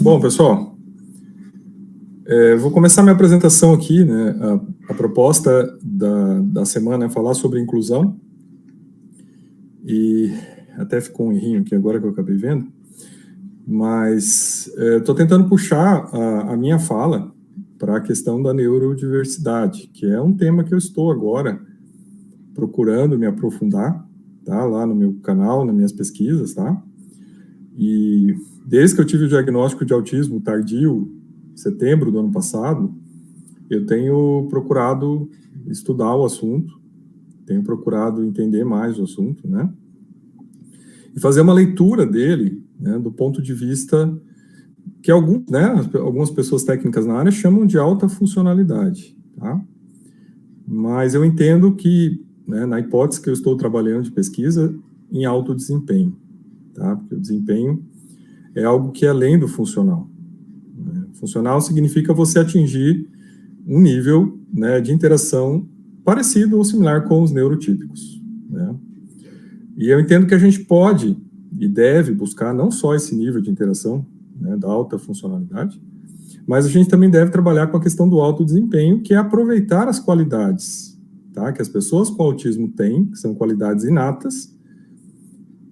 Bom, pessoal, vou começar minha apresentação aqui, né? A proposta da semana é falar sobre inclusão, e até ficou um errinho aqui agora que eu acabei vendo, mas estou tentando puxar a minha fala para a questão da neurodiversidade, que é um tema que eu estou agora procurando me aprofundar, tá? Lá no meu canal, nas minhas pesquisas, tá? E desde que eu tive o diagnóstico de autismo tardio, em setembro do ano passado, eu tenho procurado estudar o assunto, tenho procurado entender mais o assunto, né? E fazer uma leitura dele, né, do ponto de vista que algumas pessoas técnicas na área chamam de alta funcionalidade, tá? Mas eu entendo que, né, na hipótese que eu estou trabalhando de pesquisa, em alto desempenho, tá? Porque o desempenho é algo que é além do funcional. Né? Funcional significa você atingir um nível, né, de interação parecido ou similar com os neurotípicos, né? E eu entendo que a gente pode e deve buscar não só esse nível de interação, né, da alta funcionalidade, mas a gente também deve trabalhar com a questão do alto desempenho, que é aproveitar as qualidades, tá, que as pessoas com autismo têm, que são qualidades inatas,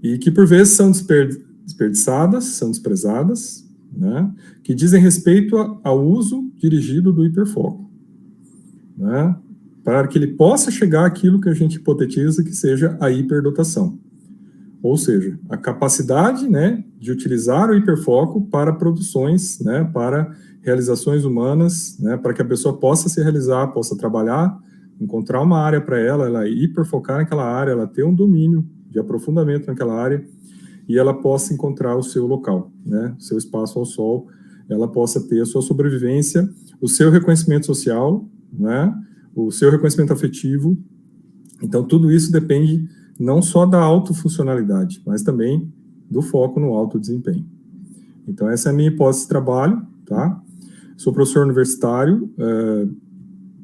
e que por vezes são desperdiçadas, são desprezadas, né, que dizem respeito ao uso dirigido do hiperfoco, né, para que ele possa chegar àquilo que a gente hipotetiza que seja a hiperdotação. Ou seja, a capacidade, né, de utilizar o hiperfoco para produções, né, para realizações humanas, né, para que a pessoa possa se realizar, possa trabalhar, encontrar uma área para ela hiperfocar naquela área, ela ter um domínio de aprofundamento naquela área e ela possa encontrar o seu local, né, seu espaço ao sol, ela possa ter a sua sobrevivência, o seu reconhecimento social, né, o seu reconhecimento afetivo. Então, tudo isso depende não só da autofuncionalidade, mas também do foco no alto desempenho. Então, essa é a minha hipótese de trabalho, tá? Sou professor universitário,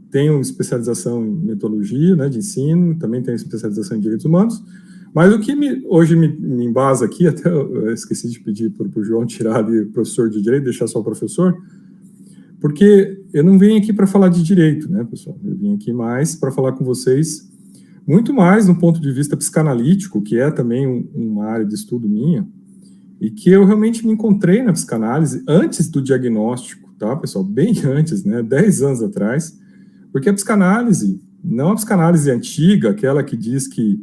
tenho especialização em metodologia, né, de ensino, também tenho especialização em direitos humanos, mas o que hoje me embasa aqui, até eu esqueci de pedir para o João tirar ali professor de direito, deixar só o professor, porque eu não vim aqui para falar de direito, né, pessoal? Eu vim aqui mais para falar com vocês, muito mais no ponto de vista psicanalítico, que é também uma área de estudo minha, e que eu realmente me encontrei na psicanálise antes do diagnóstico, tá, pessoal? Bem antes, né, 10 anos atrás, porque a psicanálise, não a psicanálise antiga, aquela que diz que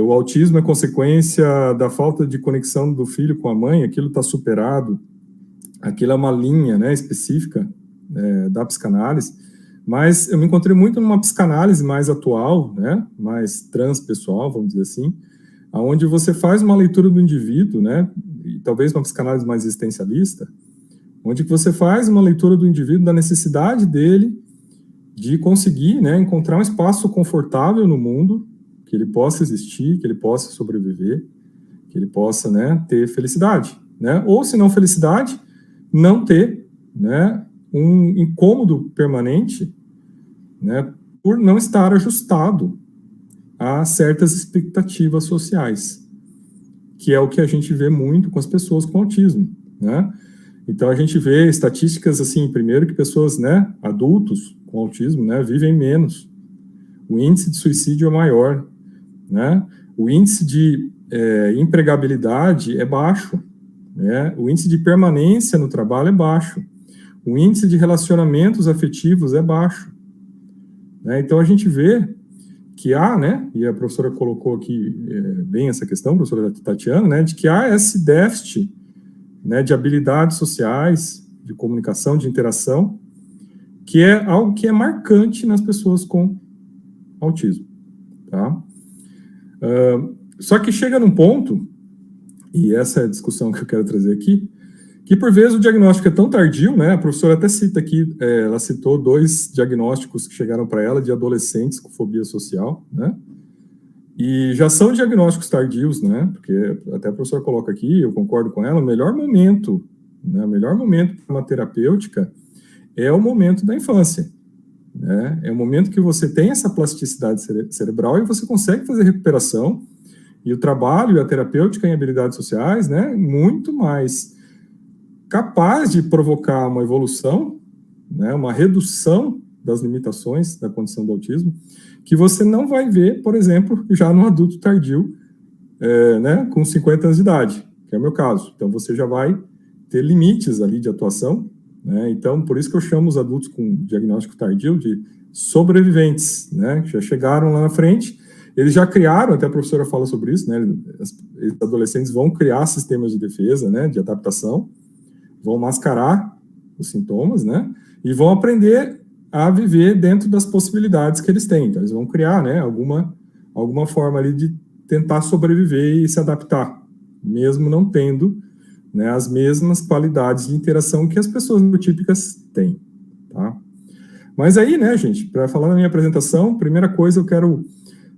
o autismo é consequência da falta de conexão do filho com a mãe, aquilo está superado, aquilo é uma linha, né, específica da psicanálise, mas eu me encontrei muito numa psicanálise mais atual, né, mais transpessoal, vamos dizer assim, onde você faz uma leitura do indivíduo, né, e talvez uma psicanálise mais existencialista, onde você faz uma leitura do indivíduo, da necessidade dele de conseguir, né, encontrar um espaço confortável no mundo, que ele possa existir, que ele possa sobreviver, que ele possa, né, ter felicidade, né, ou se não felicidade, não ter, né, um incômodo permanente, né, por não estar ajustado a certas expectativas sociais, que é o que a gente vê muito com as pessoas com autismo, né? Então a gente vê estatísticas assim, primeiro que pessoas, né, adultos com autismo, né, vivem menos, o índice de suicídio é maior, né? O índice de empregabilidade é baixo, né? O índice de permanência no trabalho é baixo, o índice de relacionamentos afetivos é baixo, né? Então a gente vê que há, né, e a professora colocou aqui bem essa questão, a professora Tatiana, né, de que há esse déficit, né, de habilidades sociais, de comunicação, de interação, que é algo que é marcante nas pessoas com autismo, tá? Só que chega num ponto, e essa é a discussão que eu quero trazer aqui, que por vezes o diagnóstico é tão tardio, né, a professora até cita aqui, ela citou 2 diagnósticos que chegaram para ela de adolescentes com fobia social, né, e já são diagnósticos tardios, né, porque até a professora coloca aqui, eu concordo com ela, o melhor momento, né, o melhor momento para uma terapêutica é o momento da infância, né, é o momento que você tem essa plasticidade cerebral e você consegue fazer recuperação, e o trabalho e a terapêutica em habilidades sociais, né, muito mais capaz de provocar uma evolução, né, uma redução das limitações da condição do autismo, que você não vai ver, por exemplo, já no adulto tardio, né, com 50 anos de idade, que é o meu caso. Então, você já vai ter limites ali de atuação, né? Então, por isso que eu chamo os adultos com diagnóstico tardio de sobreviventes, né? Já chegaram lá na frente, eles já criaram, até a professora fala sobre isso, né? Os adolescentes vão criar sistemas de defesa, né? De adaptação, vão mascarar os sintomas, né? E vão aprender a viver dentro das possibilidades que eles têm. Então, eles vão criar, né? Alguma forma ali de tentar sobreviver e se adaptar, mesmo não tendo, né, as mesmas qualidades de interação que as pessoas neurotípicas têm, tá? Mas aí, né, gente, para falar na minha apresentação, primeira coisa, eu quero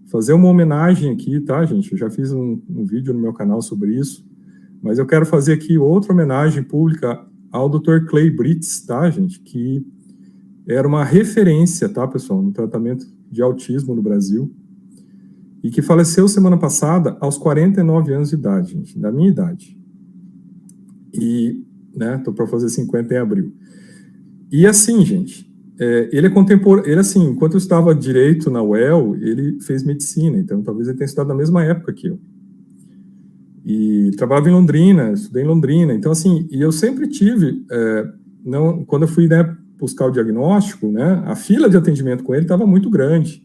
fazer uma homenagem aqui, tá, gente? Eu já fiz um vídeo no meu canal sobre isso, mas eu quero fazer aqui outra homenagem pública ao Dr. Clay Britz, tá, gente? Que era uma referência, tá, pessoal, no tratamento de autismo no Brasil, e que faleceu semana passada aos 49 anos de idade, gente, da minha idade. E, né, tô para fazer 50 em abril. E assim, gente, ele é contemporâneo, ele assim, enquanto eu estava direito na UEL, ele fez medicina, então talvez ele tenha estudado na mesma época que eu. E trabalhava em Londrina, estudei em Londrina, então assim, e eu sempre tive, quando eu fui, né, buscar o diagnóstico, né, a fila de atendimento com ele estava muito grande.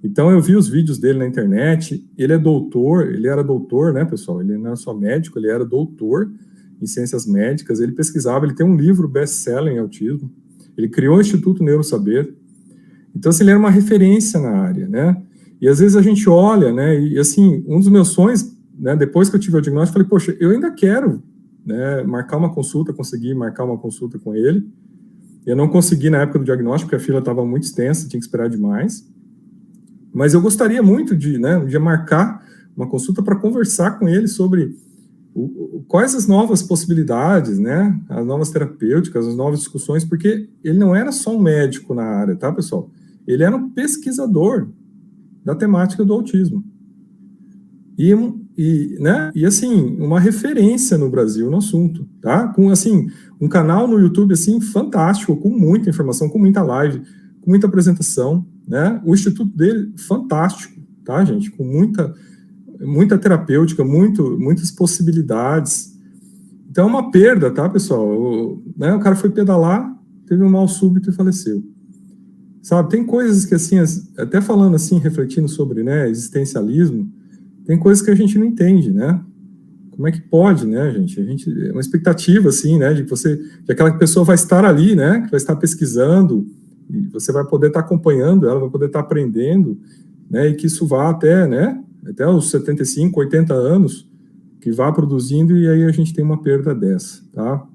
Então eu vi os vídeos dele na internet, ele era doutor, né, pessoal, ele não era só médico, ele era doutor em ciências médicas, ele pesquisava, ele tem um livro best-seller em autismo, ele criou o Instituto Neurosaber, então assim, ele era uma referência na área, né, e às vezes a gente olha, né, e assim, um dos meus sonhos, né, depois que eu tive o diagnóstico, eu falei, poxa, eu ainda quero, né, conseguir marcar uma consulta com ele, eu não consegui na época do diagnóstico, porque a fila estava muito extensa, tinha que esperar demais, mas eu gostaria muito de, né, um dia marcar uma consulta para conversar com ele sobre quais as novas possibilidades, né, as novas terapêuticas, as novas discussões, porque ele não era só um médico na área, tá, pessoal? Ele era um pesquisador da temática do autismo. E assim, uma referência no Brasil no assunto, tá? Com, assim, um canal no YouTube, assim, fantástico, com muita informação, com muita live, com muita apresentação, né? O instituto dele, fantástico, tá, gente? Com muita terapêutica, muitas possibilidades. Então é uma perda, tá, pessoal? O cara foi pedalar, teve um mal súbito e faleceu. Sabe, tem coisas que, assim, até falando assim, refletindo sobre, né, existencialismo, tem coisas que a gente não entende, né? Como é que pode, né, gente? É uma expectativa, assim, né, de aquela pessoa vai estar ali, né, que vai estar pesquisando, e você vai poder estar acompanhando ela, vai poder estar aprendendo, né, e que isso vá até, né, até os 75, 80 anos, que vá produzindo, e aí a gente tem uma perda dessa, tá?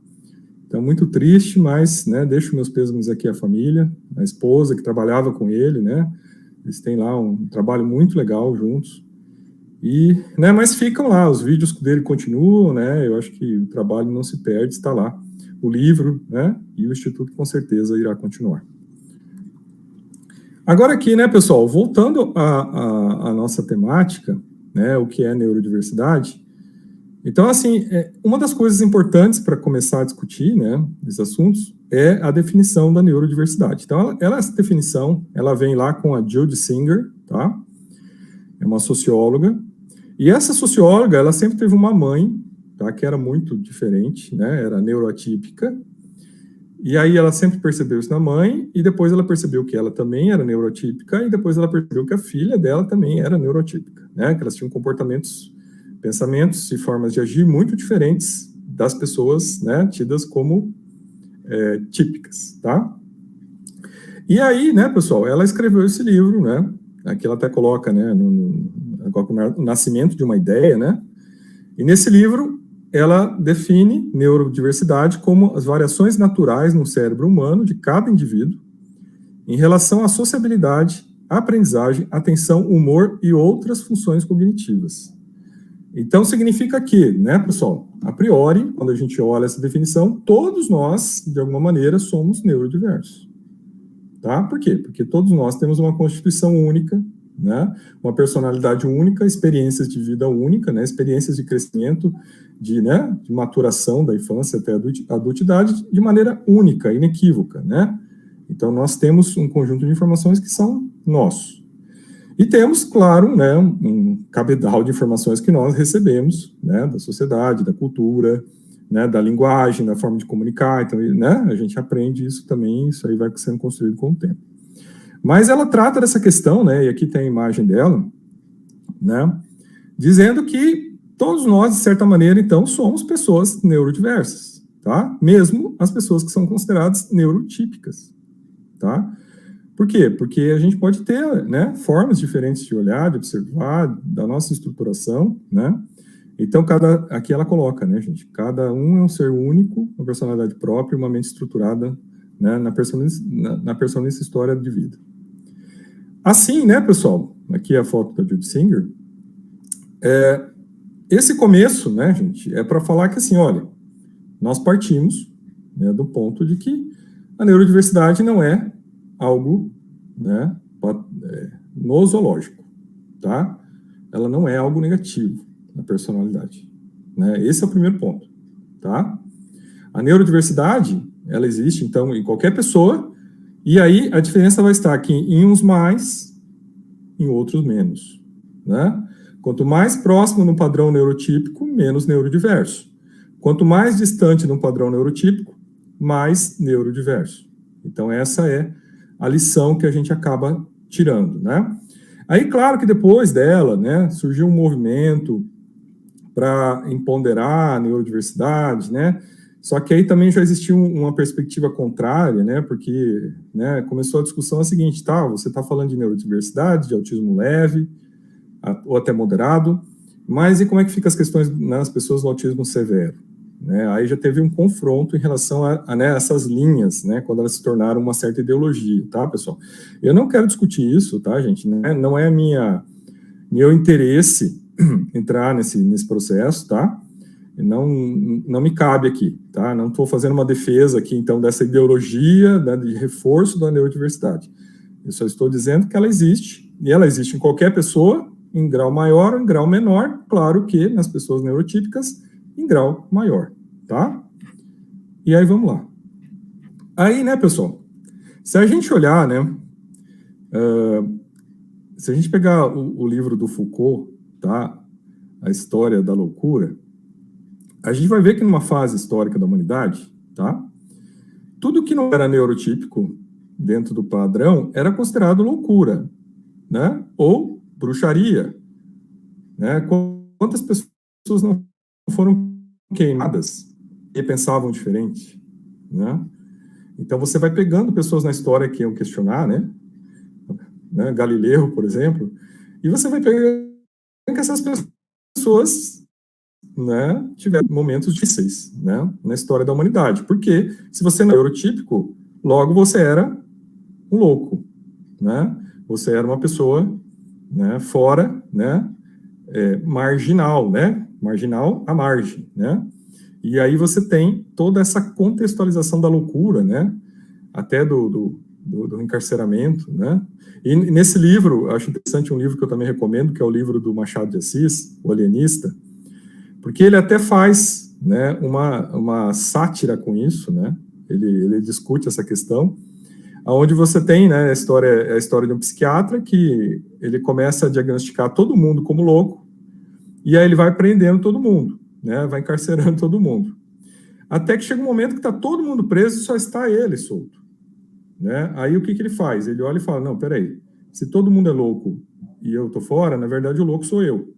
Então, muito triste, mas, né, deixo meus pêsames aqui à família, a esposa que trabalhava com ele, né, eles têm lá um trabalho muito legal juntos, e, né, mas ficam lá, os vídeos dele continuam, né, eu acho que o trabalho não se perde, está lá, o livro, né, e o Instituto com certeza irá continuar. Agora aqui, né, pessoal, voltando à nossa temática, né, o que é neurodiversidade, então, assim, uma das coisas importantes para começar a discutir, né, esses assuntos, é a definição da neurodiversidade. Então, essa definição, ela vem lá com a Judy Singer, tá? É uma socióloga, e essa socióloga, ela sempre teve uma mãe, tá, que era muito diferente, né, era neuroatípica, e aí ela sempre percebeu isso na mãe, e depois ela percebeu que ela também era neuroatípica, e depois ela percebeu que a filha dela também era neuroatípica, né, que elas tinham pensamentos e formas de agir muito diferentes das pessoas, né, tidas como típicas, tá? E aí, né, pessoal, ela escreveu esse livro, né, aqui ela até coloca, né, o nascimento de uma ideia, né, e nesse livro ela define neurodiversidade como as variações naturais no cérebro humano de cada indivíduo em relação à sociabilidade, aprendizagem, atenção, humor e outras funções cognitivas. Então, significa que, né, pessoal, a priori, quando a gente olha essa definição, todos nós, de alguma maneira, somos neurodiversos. Tá? Por quê? Porque todos nós temos uma constituição única, né? Uma personalidade única, experiências de vida única, né? Experiências de crescimento, de maturação da infância até a adultidade de maneira única, inequívoca, né? Então, nós temos um conjunto de informações que são nossos. E temos, claro, né, um cabedal de informações que nós recebemos, né, da sociedade, da cultura, né, da linguagem, da forma de comunicar. Então, né, a gente aprende isso também, isso aí vai sendo construído com o tempo. Mas ela trata dessa questão, né, e aqui tem a imagem dela, né, dizendo que todos nós, de certa maneira, então, somos pessoas neurodiversas, tá? Mesmo as pessoas que são consideradas neurotípicas, tá? Por quê? Porque a gente pode ter, né, formas diferentes de olhar, de observar, da nossa estruturação, né? Então, aqui ela coloca, né, gente? Cada um é um ser único, uma personalidade própria, uma mente estruturada, né, na personalidade história de vida. Assim, né, pessoal? Aqui é a foto da Judy Singer. Esse começo, né, gente, é para falar que, assim, olha, nós partimos, né, do ponto de que a neurodiversidade não é algo, né, nosológico, tá? Ela não é algo negativo na personalidade, né? Esse é o primeiro ponto, tá? A neurodiversidade, ela existe, então, em qualquer pessoa, e aí a diferença vai estar aqui em uns mais, em outros menos, né? Quanto mais próximo no padrão neurotípico, menos neurodiverso. Quanto mais distante no padrão neurotípico, mais neurodiverso. Então, essa é a lição que a gente acaba tirando, né? Aí, claro que depois dela, né, surgiu um movimento para empoderar a neurodiversidade, né? Só que aí também já existia uma perspectiva contrária, né? Porque, né, começou a discussão a seguinte, tá? Você está falando de neurodiversidade, de autismo leve, ou até moderado, mas e como é que fica as questões nas pessoas do autismo severo? Né? Aí já teve um confronto em relação a né, essas linhas, né, quando elas se tornaram uma certa ideologia, tá, pessoal? Eu não quero discutir isso, tá, gente? Né? Não é meu interesse entrar nesse processo, tá? Não me cabe aqui, tá? Não estou fazendo uma defesa aqui, então, dessa ideologia, né, de reforço da neurodiversidade. Eu só estou dizendo que ela existe, e ela existe em qualquer pessoa, em grau maior ou em grau menor, claro que nas pessoas neurotípicas, em grau maior, tá? E aí, vamos lá. Aí, né, pessoal, se a gente olhar, né, se a gente pegar o livro do Foucault, tá, A História da Loucura, a gente vai ver que numa fase histórica da humanidade, tá, tudo que não era neurotípico dentro do padrão era considerado loucura, né, ou bruxaria, né? Quantas pessoas não foram queimadas e pensavam diferente, né? Então você vai pegando pessoas na história que iam questionar, né? Galileu, por exemplo, e você vai pegando que essas pessoas, né, tiveram momentos difíceis, né, na história da humanidade. Porque se você não é neurotípico, logo você era um louco, né? Você era uma pessoa, né, fora, né, marginal, né? Marginal à margem, né? E aí você tem toda essa contextualização da loucura, né? Até do encarceramento, né? E nesse livro, acho interessante um livro que eu também recomendo, que é o livro do Machado de Assis, O Alienista, porque ele até faz, né, uma sátira com isso, né? Ele discute essa questão, onde você tem, né, a história de um psiquiatra que ele começa a diagnosticar todo mundo como louco, e aí ele vai prendendo todo mundo, né, vai encarcerando todo mundo. Até que chega um momento que está todo mundo preso e só está ele solto. Né? Aí o que ele faz? Ele olha e fala, não, peraí, se todo mundo é louco e eu tô fora, na verdade o louco sou eu.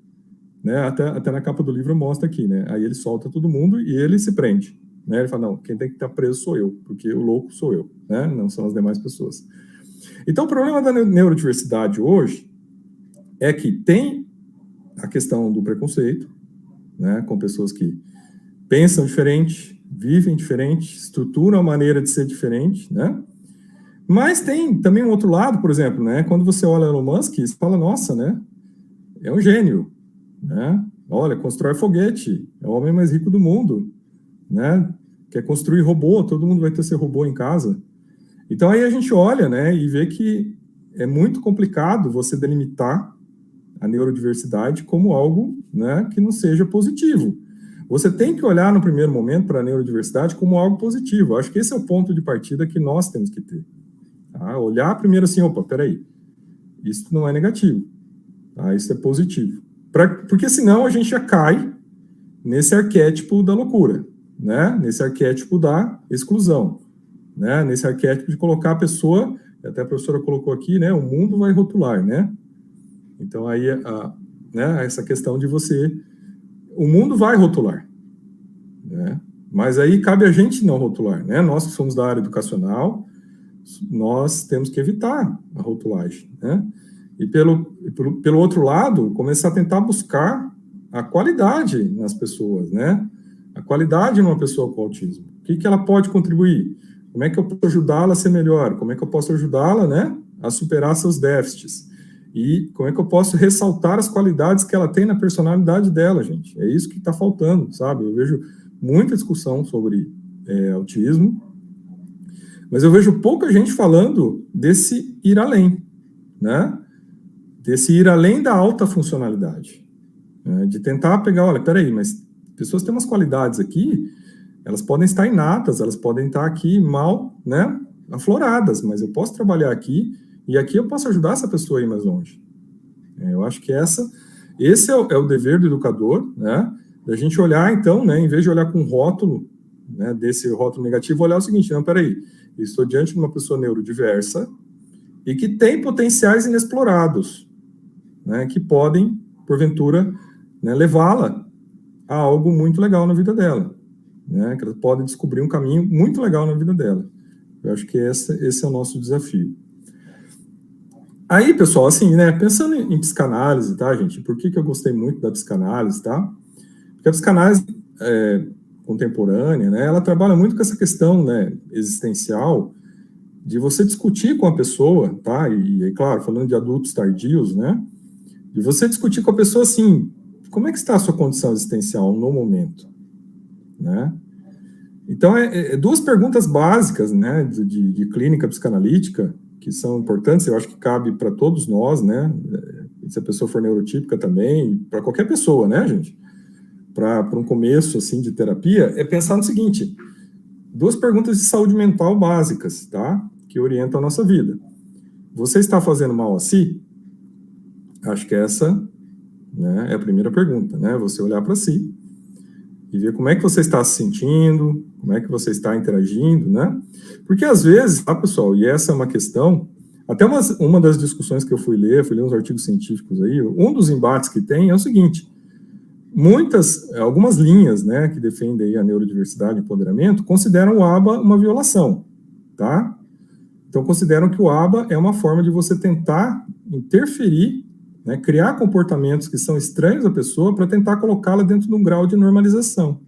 Né? Até na capa do livro mostra aqui, né? Aí ele solta todo mundo e ele se prende. Né? Ele fala, não, quem tem que estar preso sou eu, porque o louco sou eu, né? Não são as demais pessoas. Então o problema da neurodiversidade hoje é que tem a questão do preconceito, né, com pessoas que pensam diferente, vivem diferente, estruturam a maneira de ser diferente, né? Mas tem também um outro lado, por exemplo, né? Quando você olha Elon Musk, você fala, nossa, né? É um gênio, né? Olha, constrói foguete, é o homem mais rico do mundo, né? Quer construir robô, todo mundo vai ter seu robô em casa. Então aí a gente olha, né? E vê que é muito complicado você delimitar a neurodiversidade como algo, né, que não seja positivo. Você tem que olhar no primeiro momento para a neurodiversidade como algo positivo. Eu acho que esse é o ponto de partida que nós temos que ter. Tá? Olhar primeiro assim, opa, peraí, isso não é negativo, tá? Isso é positivo. Porque senão a gente já cai nesse arquétipo da loucura, né? Nesse arquétipo da exclusão, né? Nesse arquétipo de colocar a pessoa, até a professora colocou aqui, né? O mundo vai rotular, né? Então aí, né? Essa questão de você, o mundo vai rotular, né? Mas aí cabe a gente não rotular, né? Nós que somos da área educacional, nós temos que evitar a rotulagem, né? E pelo outro lado, começar a tentar buscar a qualidade nas pessoas, né? A qualidade numa pessoa com autismo. O que ela pode contribuir? Como é que eu posso ajudá-la a ser melhor? Como é que eu posso ajudá-la, né, a superar seus déficits? E como é que eu posso ressaltar as qualidades que ela tem na personalidade dela, gente? É isso que está faltando, sabe? Eu vejo muita discussão sobre autismo, mas eu vejo pouca gente falando desse ir além, né? Desse ir além da alta funcionalidade. Né? De tentar pegar, olha, peraí, mas pessoas têm umas qualidades aqui, elas podem estar inatas, elas podem estar aqui mal, né, afloradas, mas eu posso trabalhar aqui, e aqui eu posso ajudar essa pessoa a ir mais longe. Eu acho que esse é o dever do educador, né, da gente olhar, então, né, em vez de olhar com rótulo, né, desse rótulo negativo, olhar o seguinte, não, peraí, eu estou diante de uma pessoa neurodiversa e que tem potenciais inexplorados, né, que podem, porventura, né, levá-la a algo muito legal na vida dela, né, que ela pode descobrir um caminho muito legal na vida dela. Eu acho que esse é o nosso desafio. Aí, pessoal, assim, né, pensando em psicanálise, tá, gente? Por que eu gostei muito da psicanálise, tá? Porque a psicanálise contemporânea, né, ela trabalha muito com essa questão, né, existencial, de você discutir com a pessoa, tá? E claro, falando de adultos tardios, né, de você discutir com a pessoa, assim, como é que está a sua condição existencial no momento, né? Então, duas perguntas básicas, né, de clínica psicanalítica, que são importantes, eu acho que cabe para todos nós, né, se a pessoa for neurotípica também, para qualquer pessoa, né, gente, para um começo, assim, de terapia, é pensar no seguinte, duas perguntas de saúde mental básicas, tá, que orientam a nossa vida. Você está fazendo mal a si? Acho que essa, né, é a primeira pergunta, né, você olhar para si e ver como é que você está se sentindo, como é que você está interagindo, né? Porque às vezes, tá, pessoal, e essa é uma questão, até uma das discussões que eu fui ler uns artigos científicos aí, um dos embates que tem é o seguinte, algumas linhas, né, que defendem aí a neurodiversidade e empoderamento, consideram o ABA uma violação, tá? Então, consideram que o ABA é uma forma de você tentar interferir, né, criar comportamentos que são estranhos à pessoa para tentar colocá-la dentro de um grau de normalização.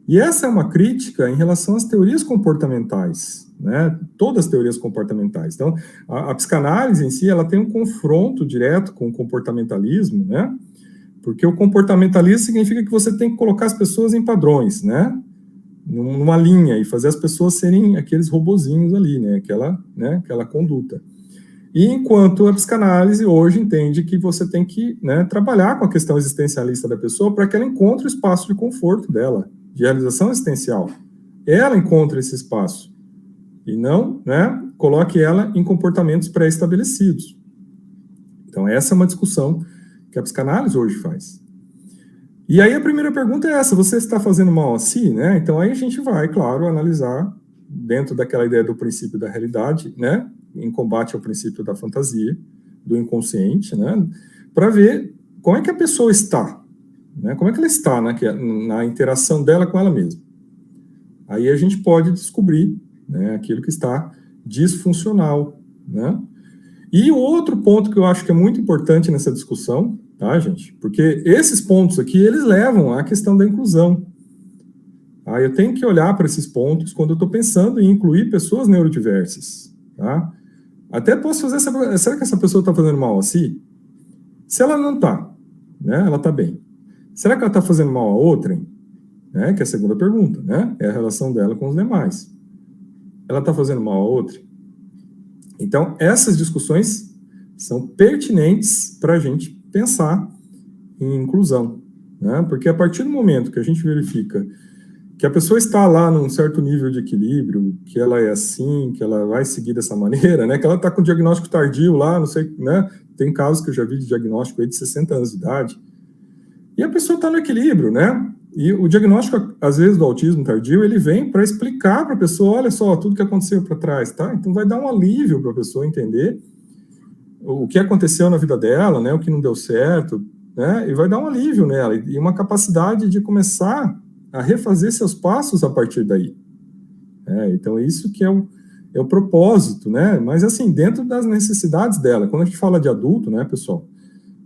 E essa é uma crítica em relação às teorias comportamentais, né, todas as teorias comportamentais. Então, a psicanálise em si, ela tem um confronto direto com o comportamentalismo, né, porque o comportamentalismo significa que você tem que colocar as pessoas em padrões, né, numa linha, e fazer as pessoas serem aqueles robozinhos ali, né, aquela conduta. E enquanto a psicanálise hoje entende que você tem que, né, trabalhar com a questão existencialista da pessoa para que ela encontre o espaço de conforto dela, de realização existencial. Ela encontra esse espaço e não, né, coloque ela em comportamentos pré-estabelecidos. Então essa é uma discussão que a psicanálise hoje faz. E aí a primeira pergunta é essa, você está fazendo mal a si, né? Então aí a gente vai, claro, analisar dentro daquela ideia do princípio da realidade, né, em combate ao princípio da fantasia, do inconsciente, né, para ver como é que a pessoa está, né, como é que ela está na interação dela com ela mesma. Aí a gente pode descobrir, né, aquilo que está disfuncional, né. E o outro ponto que eu acho que é muito importante nessa discussão, tá, gente, porque esses pontos aqui, eles levam à questão da inclusão. Eu tenho que olhar para esses pontos quando eu estou pensando em incluir pessoas neurodiversas, tá? Até posso fazer será que essa pessoa está fazendo mal a si? Se ela não está, né, ela está bem. Será que ela está fazendo mal a outrem? Né, que é a segunda pergunta, né? É a relação dela com os demais. Ela está fazendo mal a outrem? Então, essas discussões são pertinentes para a gente pensar em inclusão, né? Porque a partir do momento que a gente verifica que a pessoa está lá num certo nível de equilíbrio, que ela é assim, que ela vai seguir dessa maneira, né? Que ela está com diagnóstico tardio lá, não sei, né? Tem casos que eu já vi de diagnóstico aí de 60 anos de idade, e a pessoa está no equilíbrio, né? E o diagnóstico, às vezes, do autismo tardio, ele vem para explicar para a pessoa, olha só, tudo que aconteceu para trás, tá? Então vai dar um alívio para a pessoa entender o que aconteceu na vida dela, né? O que não deu certo, né? E vai dar um alívio nela, e uma capacidade de começar a refazer seus passos a partir daí. Então, isso que é o propósito, né? Mas, assim, dentro das necessidades dela. Quando a gente fala de adulto, né, pessoal?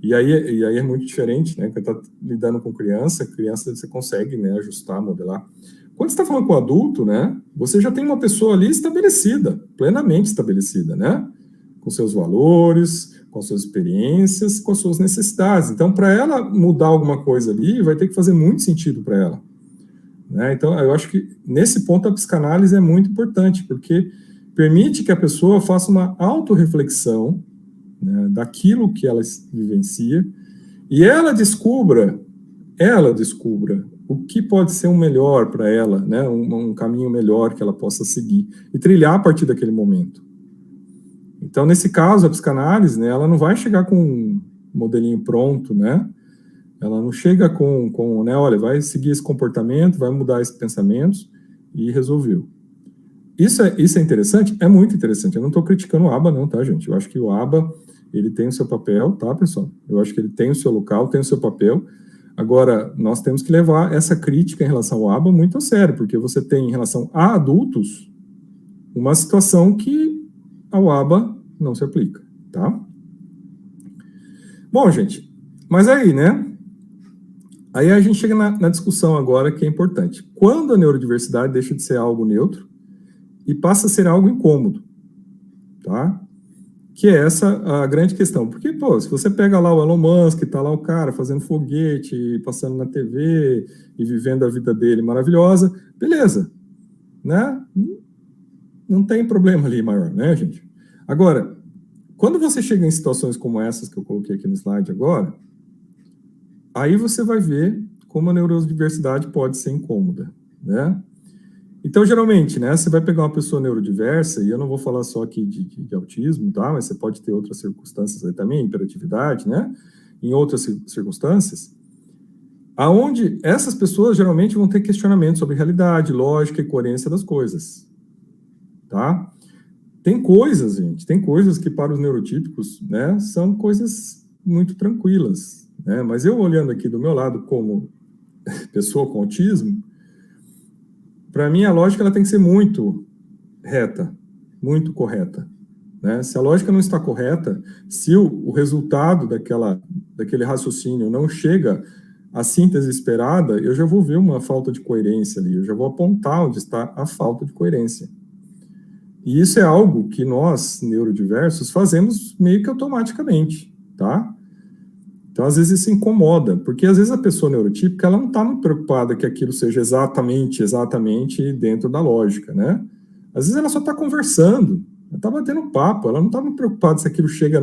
E aí é muito diferente, né? Quando está lidando com criança você consegue, né, ajustar, modelar. Quando você está falando com adulto, né, você já tem uma pessoa ali estabelecida, plenamente estabelecida, né? Com seus valores, com suas experiências, com as suas necessidades. Então, para ela mudar alguma coisa ali, vai ter que fazer muito sentido para ela. Né? Então, eu acho que nesse ponto a psicanálise é muito importante, porque permite que a pessoa faça uma autorreflexão, né, daquilo que ela vivencia, e ela descubra o que pode ser um melhor para ela, né, um caminho melhor que ela possa seguir, e trilhar a partir daquele momento. Então, nesse caso, a psicanálise, né, ela não vai chegar com um modelinho pronto, né? Ela não chega com né, olha, vai seguir esse comportamento, vai mudar esses pensamentos e resolveu. Isso é interessante? É muito interessante. Eu não estou criticando o ABA, não, tá, gente? Eu acho que o ABA, ele tem o seu papel, tá, pessoal? Eu acho que ele tem o seu local, tem o seu papel. Agora, nós temos que levar essa crítica em relação ao ABA muito a sério, porque você tem, em relação a adultos, uma situação que ao ABA não se aplica, tá? Bom, gente, mas aí, né? Aí a gente chega na discussão agora que é importante. Quando a neurodiversidade deixa de ser algo neutro e passa a ser algo incômodo, tá? Que é essa a grande questão. Porque, pô, se você pega lá o Elon Musk, tá lá o cara fazendo foguete, passando na TV e vivendo a vida dele maravilhosa, beleza, né? Não tem problema ali maior, né, gente? Agora, quando você chega em situações como essas que eu coloquei aqui no slide agora, aí você vai ver como a neurodiversidade pode ser incômoda, né? Então, geralmente, né, você vai pegar uma pessoa neurodiversa, e eu não vou falar só aqui de autismo, tá? Mas você pode ter outras circunstâncias aí também, hiperatividade, né? Em outras circunstâncias, aonde essas pessoas geralmente vão ter questionamento sobre realidade, lógica e coerência das coisas, tá? Tem coisas, gente, tem coisas que para os neurotípicos, né, são coisas muito tranquilas, né? Mas eu olhando aqui do meu lado como pessoa com autismo, para mim a lógica ela tem que ser muito reta, muito correta, né? Se a lógica não está correta, se o resultado daquele raciocínio não chega à síntese esperada, eu já vou ver uma falta de coerência ali, eu já vou apontar onde está a falta de coerência. E isso é algo que nós, neurodiversos, fazemos meio que automaticamente, tá? Então, às vezes, isso incomoda, porque às vezes a pessoa neurotípica, ela não está muito preocupada que aquilo seja exatamente dentro da lógica, né? Às vezes ela só está conversando, ela está batendo papo, ela não está muito preocupada se aquilo chega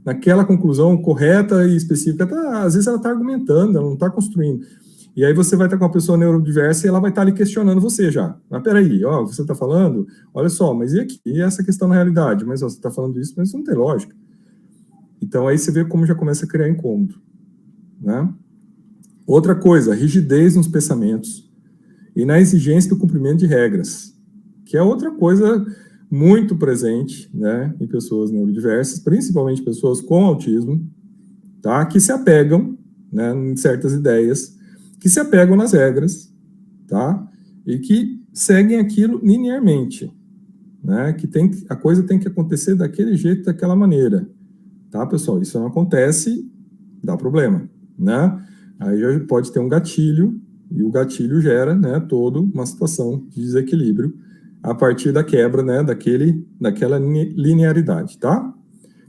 naquela conclusão correta e específica. Às vezes ela está argumentando, ela não está construindo. E aí você vai estar com uma pessoa neurodiversa e ela vai estar ali questionando você já. Mas peraí, ó, você está falando, olha só, mas e aqui? E essa questão na realidade? Mas ó, você está falando isso, mas isso não tem lógica. Então, aí você vê como já começa a criar incômodo, né? Outra coisa, rigidez nos pensamentos e na exigência do cumprimento de regras, que é outra coisa muito presente, né, em pessoas neurodiversas, principalmente pessoas com autismo, tá? Que se apegam, né, em certas ideias, que se apegam nas regras, tá? E que seguem aquilo linearmente, né? Que a coisa tem que acontecer daquele jeito, daquela maneira. Tá, pessoal? Isso não acontece, dá problema, né? Aí já pode ter um gatilho, e o gatilho gera, né, toda uma situação de desequilíbrio a partir da quebra, né, daquela linearidade, tá?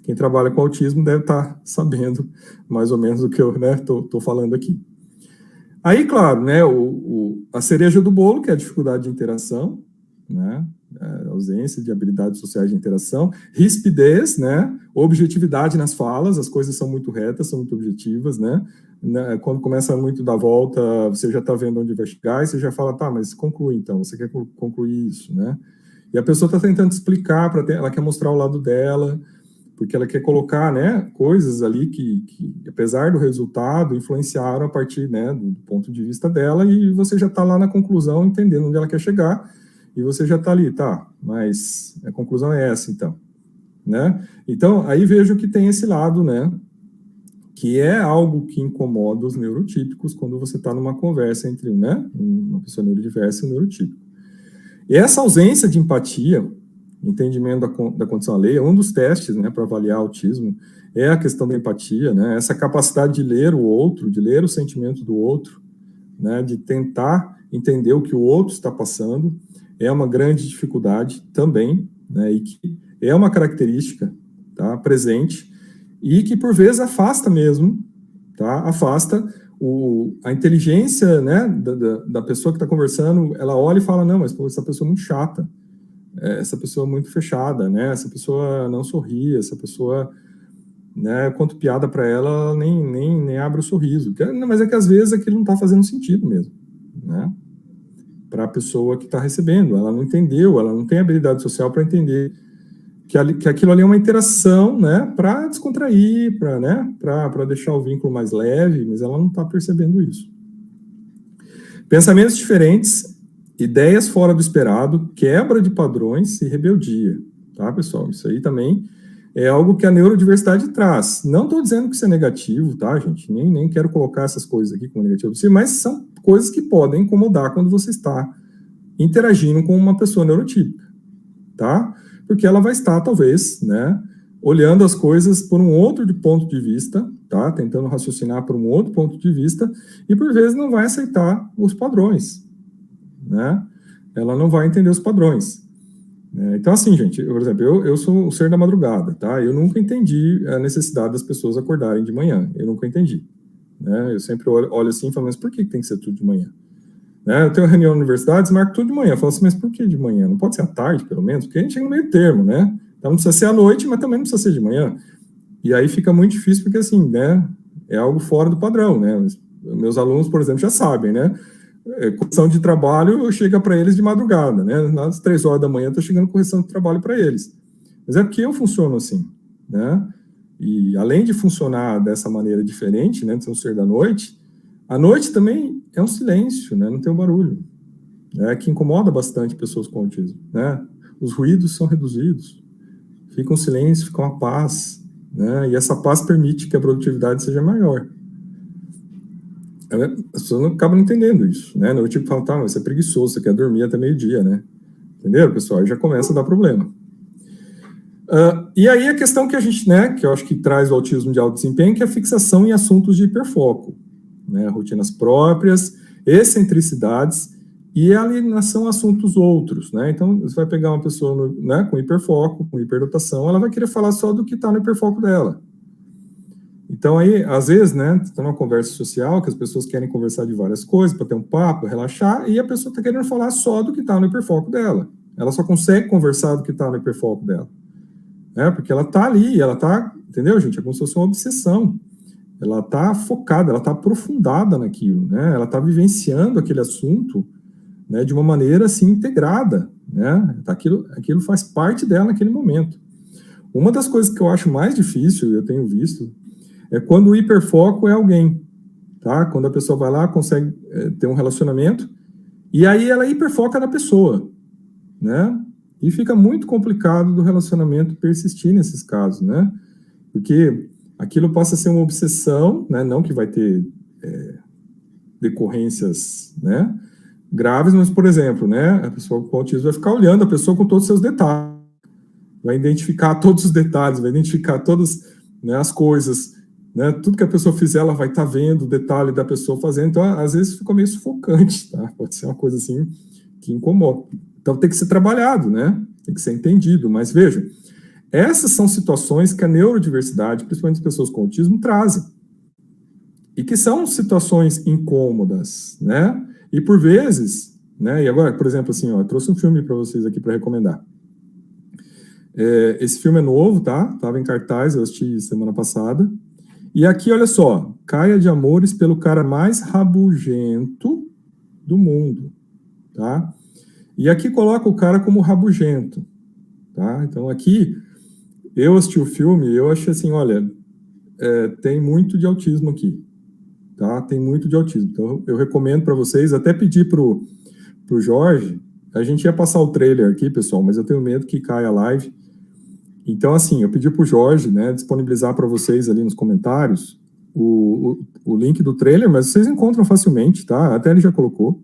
Quem trabalha com autismo deve estar sabendo mais ou menos o que eu, né, tô falando aqui. Aí, claro, né, a cereja do bolo, que é a dificuldade de interação, né? Ausência de habilidades sociais de interação, rispidez, né? Objetividade nas falas, as coisas são muito retas, são muito objetivas, né? Quando começa muito da volta, você já está vendo onde vai chegar e você já fala, tá, mas conclui então, você quer concluir isso, né? E a pessoa está tentando explicar, ela quer mostrar o lado dela, porque ela quer colocar, né, coisas ali que apesar do resultado, influenciaram a partir, né, do ponto de vista dela, e você já está lá na conclusão, entendendo onde ela quer chegar, e você já está ali, tá, mas a conclusão é essa, então, né? Então, aí vejo que tem esse lado, né, que é algo que incomoda os neurotípicos quando você está numa conversa entre, né, uma pessoa neurodiversa e um neurotípico. E essa ausência de empatia, entendimento da condição alheia, um dos testes, né, para avaliar autismo é a questão da empatia, né, essa capacidade de ler o outro, de ler o sentimento do outro, né, de tentar entender o que o outro está passando, é uma grande dificuldade também, né, e que é uma característica, tá, presente, e que por vezes afasta mesmo, tá, afasta a inteligência, né, da pessoa que está conversando, ela olha e fala, não, mas pô, essa pessoa é muito chata, essa pessoa é muito fechada, né, essa pessoa não sorri, essa pessoa, né, conto piada para ela, nem abre o sorriso, mas é que às vezes aquilo não está fazendo sentido mesmo, né, para a pessoa que está recebendo, ela não entendeu, ela não tem habilidade social para entender que aquilo ali é uma interação, né, para descontrair, para deixar o vínculo mais leve, mas ela não está percebendo isso. Pensamentos diferentes, ideias fora do esperado, quebra de padrões e rebeldia, tá, pessoal? Isso aí também é algo que a neurodiversidade traz. Não estou dizendo que isso é negativo, tá, gente? Nem quero colocar essas coisas aqui como negativo, mas são coisas que podem incomodar quando você está interagindo com uma pessoa neurotípica, tá? Porque ela vai estar, talvez, né, olhando as coisas por um outro ponto de vista, tá? Tentando raciocinar por um outro ponto de vista, e por vezes não vai aceitar os padrões, né? Ela não vai entender os padrões. Então, assim, gente, por exemplo, eu sou um ser da madrugada, tá? Eu nunca entendi a necessidade das pessoas acordarem de manhã, eu nunca entendi, né? Eu sempre olho assim e falo, mas por que tem que ser tudo de manhã? Eu tenho uma reunião na universidade, marco tudo de manhã. Eu falo assim, mas por que de manhã? Não pode ser à tarde, pelo menos? Porque a gente chega no meio termo, né? Então não precisa ser à noite, mas também não precisa ser de manhã. E aí fica muito difícil, porque assim, né? É algo fora do padrão, né? Meus alunos, por exemplo, já sabem, né? Correção de trabalho chega para eles de madrugada, né? Às 3 horas da manhã eu estou chegando correção de trabalho para eles. Mas é porque eu funciono assim, né? E além de funcionar dessa maneira diferente, né? De ser um ser da noite, a noite também é um silêncio, né? Não tem um barulho, né? Que incomoda bastante pessoas com autismo, né? Os ruídos são reduzidos, fica um silêncio, fica uma paz, né? E essa paz permite que a produtividade seja maior. As pessoas não acabam entendendo isso, né? Eu tipo falo, tá, mas você é preguiçoso, você quer dormir até meio-dia, né? Entenderam, pessoal? Aí já começa a dar problema. E aí a questão que a gente, né, que eu acho que traz o autismo de alto desempenho, que é a fixação em assuntos de hiperfoco, né, rotinas próprias, excentricidades e alienação a assuntos outros, né? Então, você vai pegar uma pessoa, né, com hiperfoco, com hiperdotação, ela vai querer falar só do que está no hiperfoco dela. Então, aí, às vezes, né, está numa conversa social que as pessoas querem conversar de várias coisas para ter um papo, relaxar, e a pessoa está querendo falar só do que está no hiperfoco dela. Ela só consegue conversar do que está no hiperfoco dela, né? Porque ela está ali, ela está, entendeu, gente? É como se fosse uma obsessão. Ela está focada, ela está aprofundada naquilo, né? Ela está vivenciando aquele assunto, né, de uma maneira assim integrada, né? Aquilo faz parte dela naquele momento. Uma das coisas que eu acho mais difícil, eu tenho visto, é quando o hiperfoco é alguém, tá? Quando a pessoa vai lá, consegue ter um relacionamento, e aí ela hiperfoca na pessoa, né? E fica muito complicado do relacionamento persistir nesses casos, né? Porque aquilo passa a ser uma obsessão, né? Não que vai ter decorrências, né, graves, mas, por exemplo, né, a pessoa com autismo vai ficar olhando a pessoa com todos os seus detalhes, vai identificar todos os detalhes, vai identificar todas, né, as coisas, né, tudo que a pessoa fizer, ela vai estar vendo o detalhe da pessoa fazendo, então, às vezes, fica meio sufocante, tá? Pode ser uma coisa assim que incomoda. Então, tem que ser trabalhado, né? Tem que ser entendido, mas veja, essas são situações que a neurodiversidade, principalmente as pessoas com autismo, trazem. E que são situações incômodas, né? E por vezes, né? E agora, por exemplo, assim, ó, eu trouxe um filme para vocês aqui para recomendar. Esse filme é novo, tá? Tava em cartaz, eu assisti semana passada. E aqui, olha só, Caia de Amores pelo cara mais rabugento do mundo, tá? E aqui coloca o cara como rabugento, tá? Então aqui, eu assisti o filme, eu achei assim, olha, tem muito de autismo aqui, tá? Tem muito de autismo. Então eu recomendo para vocês, até pedir pro Jorge, a gente ia passar o trailer aqui, pessoal, mas eu tenho medo que caia a live. Então, assim, eu pedi pro Jorge, né, disponibilizar para vocês ali nos comentários o link do trailer, mas vocês encontram facilmente, tá? Até ele já colocou.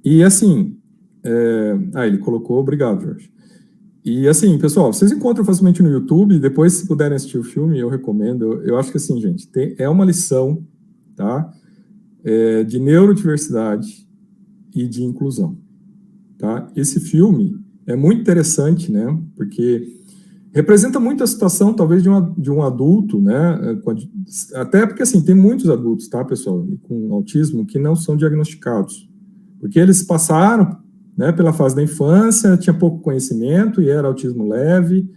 E, assim, ele colocou, obrigado, Jorge. E, assim, pessoal, vocês encontram facilmente no YouTube, depois, se puderem assistir o filme, eu recomendo. Eu acho que, assim, gente, é uma lição, tá? De neurodiversidade e de inclusão, tá? Esse filme é muito interessante, né? Porque representa muito a situação, talvez, de um adulto, né? Até porque, assim, tem muitos adultos, tá, pessoal, com autismo que não são diagnosticados. Porque eles passaram, né, pela fase da infância, tinha pouco conhecimento e era autismo leve,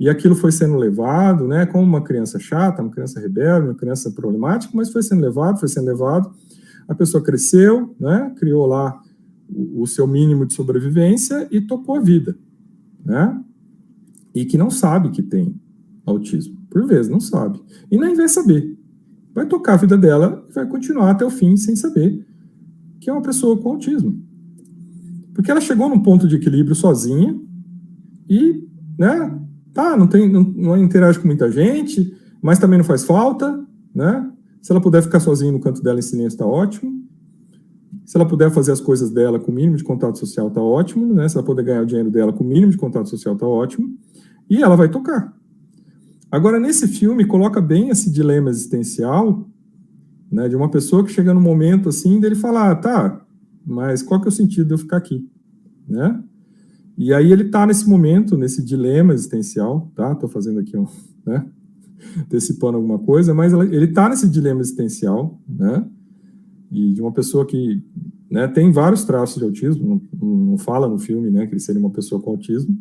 e aquilo foi sendo levado, né? Como uma criança chata, uma criança rebelde, uma criança problemática, mas foi sendo levado. A pessoa cresceu, né? Criou lá o seu mínimo de sobrevivência e tocou a vida, né? E que não sabe que tem autismo. Por vezes, não sabe. E nem vai saber. Vai tocar a vida dela e vai continuar até o fim sem saber que é uma pessoa com autismo. Porque ela chegou num ponto de equilíbrio sozinha e, né, não interage com muita gente, mas também não faz falta, né? Se ela puder ficar sozinha no canto dela em silêncio, está ótimo. Se ela puder fazer as coisas dela com o mínimo de contato social, tá ótimo, né? Se ela puder ganhar o dinheiro dela com o mínimo de contato social, tá ótimo. E ela vai tocar. Agora, nesse filme, coloca bem esse dilema existencial, né? De uma pessoa que chega num momento assim, dele falar, tá, mas qual que é o sentido de eu ficar aqui, né? E aí ele tá nesse momento, nesse dilema existencial, tá? Tô fazendo aqui né? Antecipando alguma coisa, mas ele tá nesse dilema existencial, né? E de uma pessoa que, né, tem vários traços de autismo, não fala no filme, né, que ele seria uma pessoa com autismo,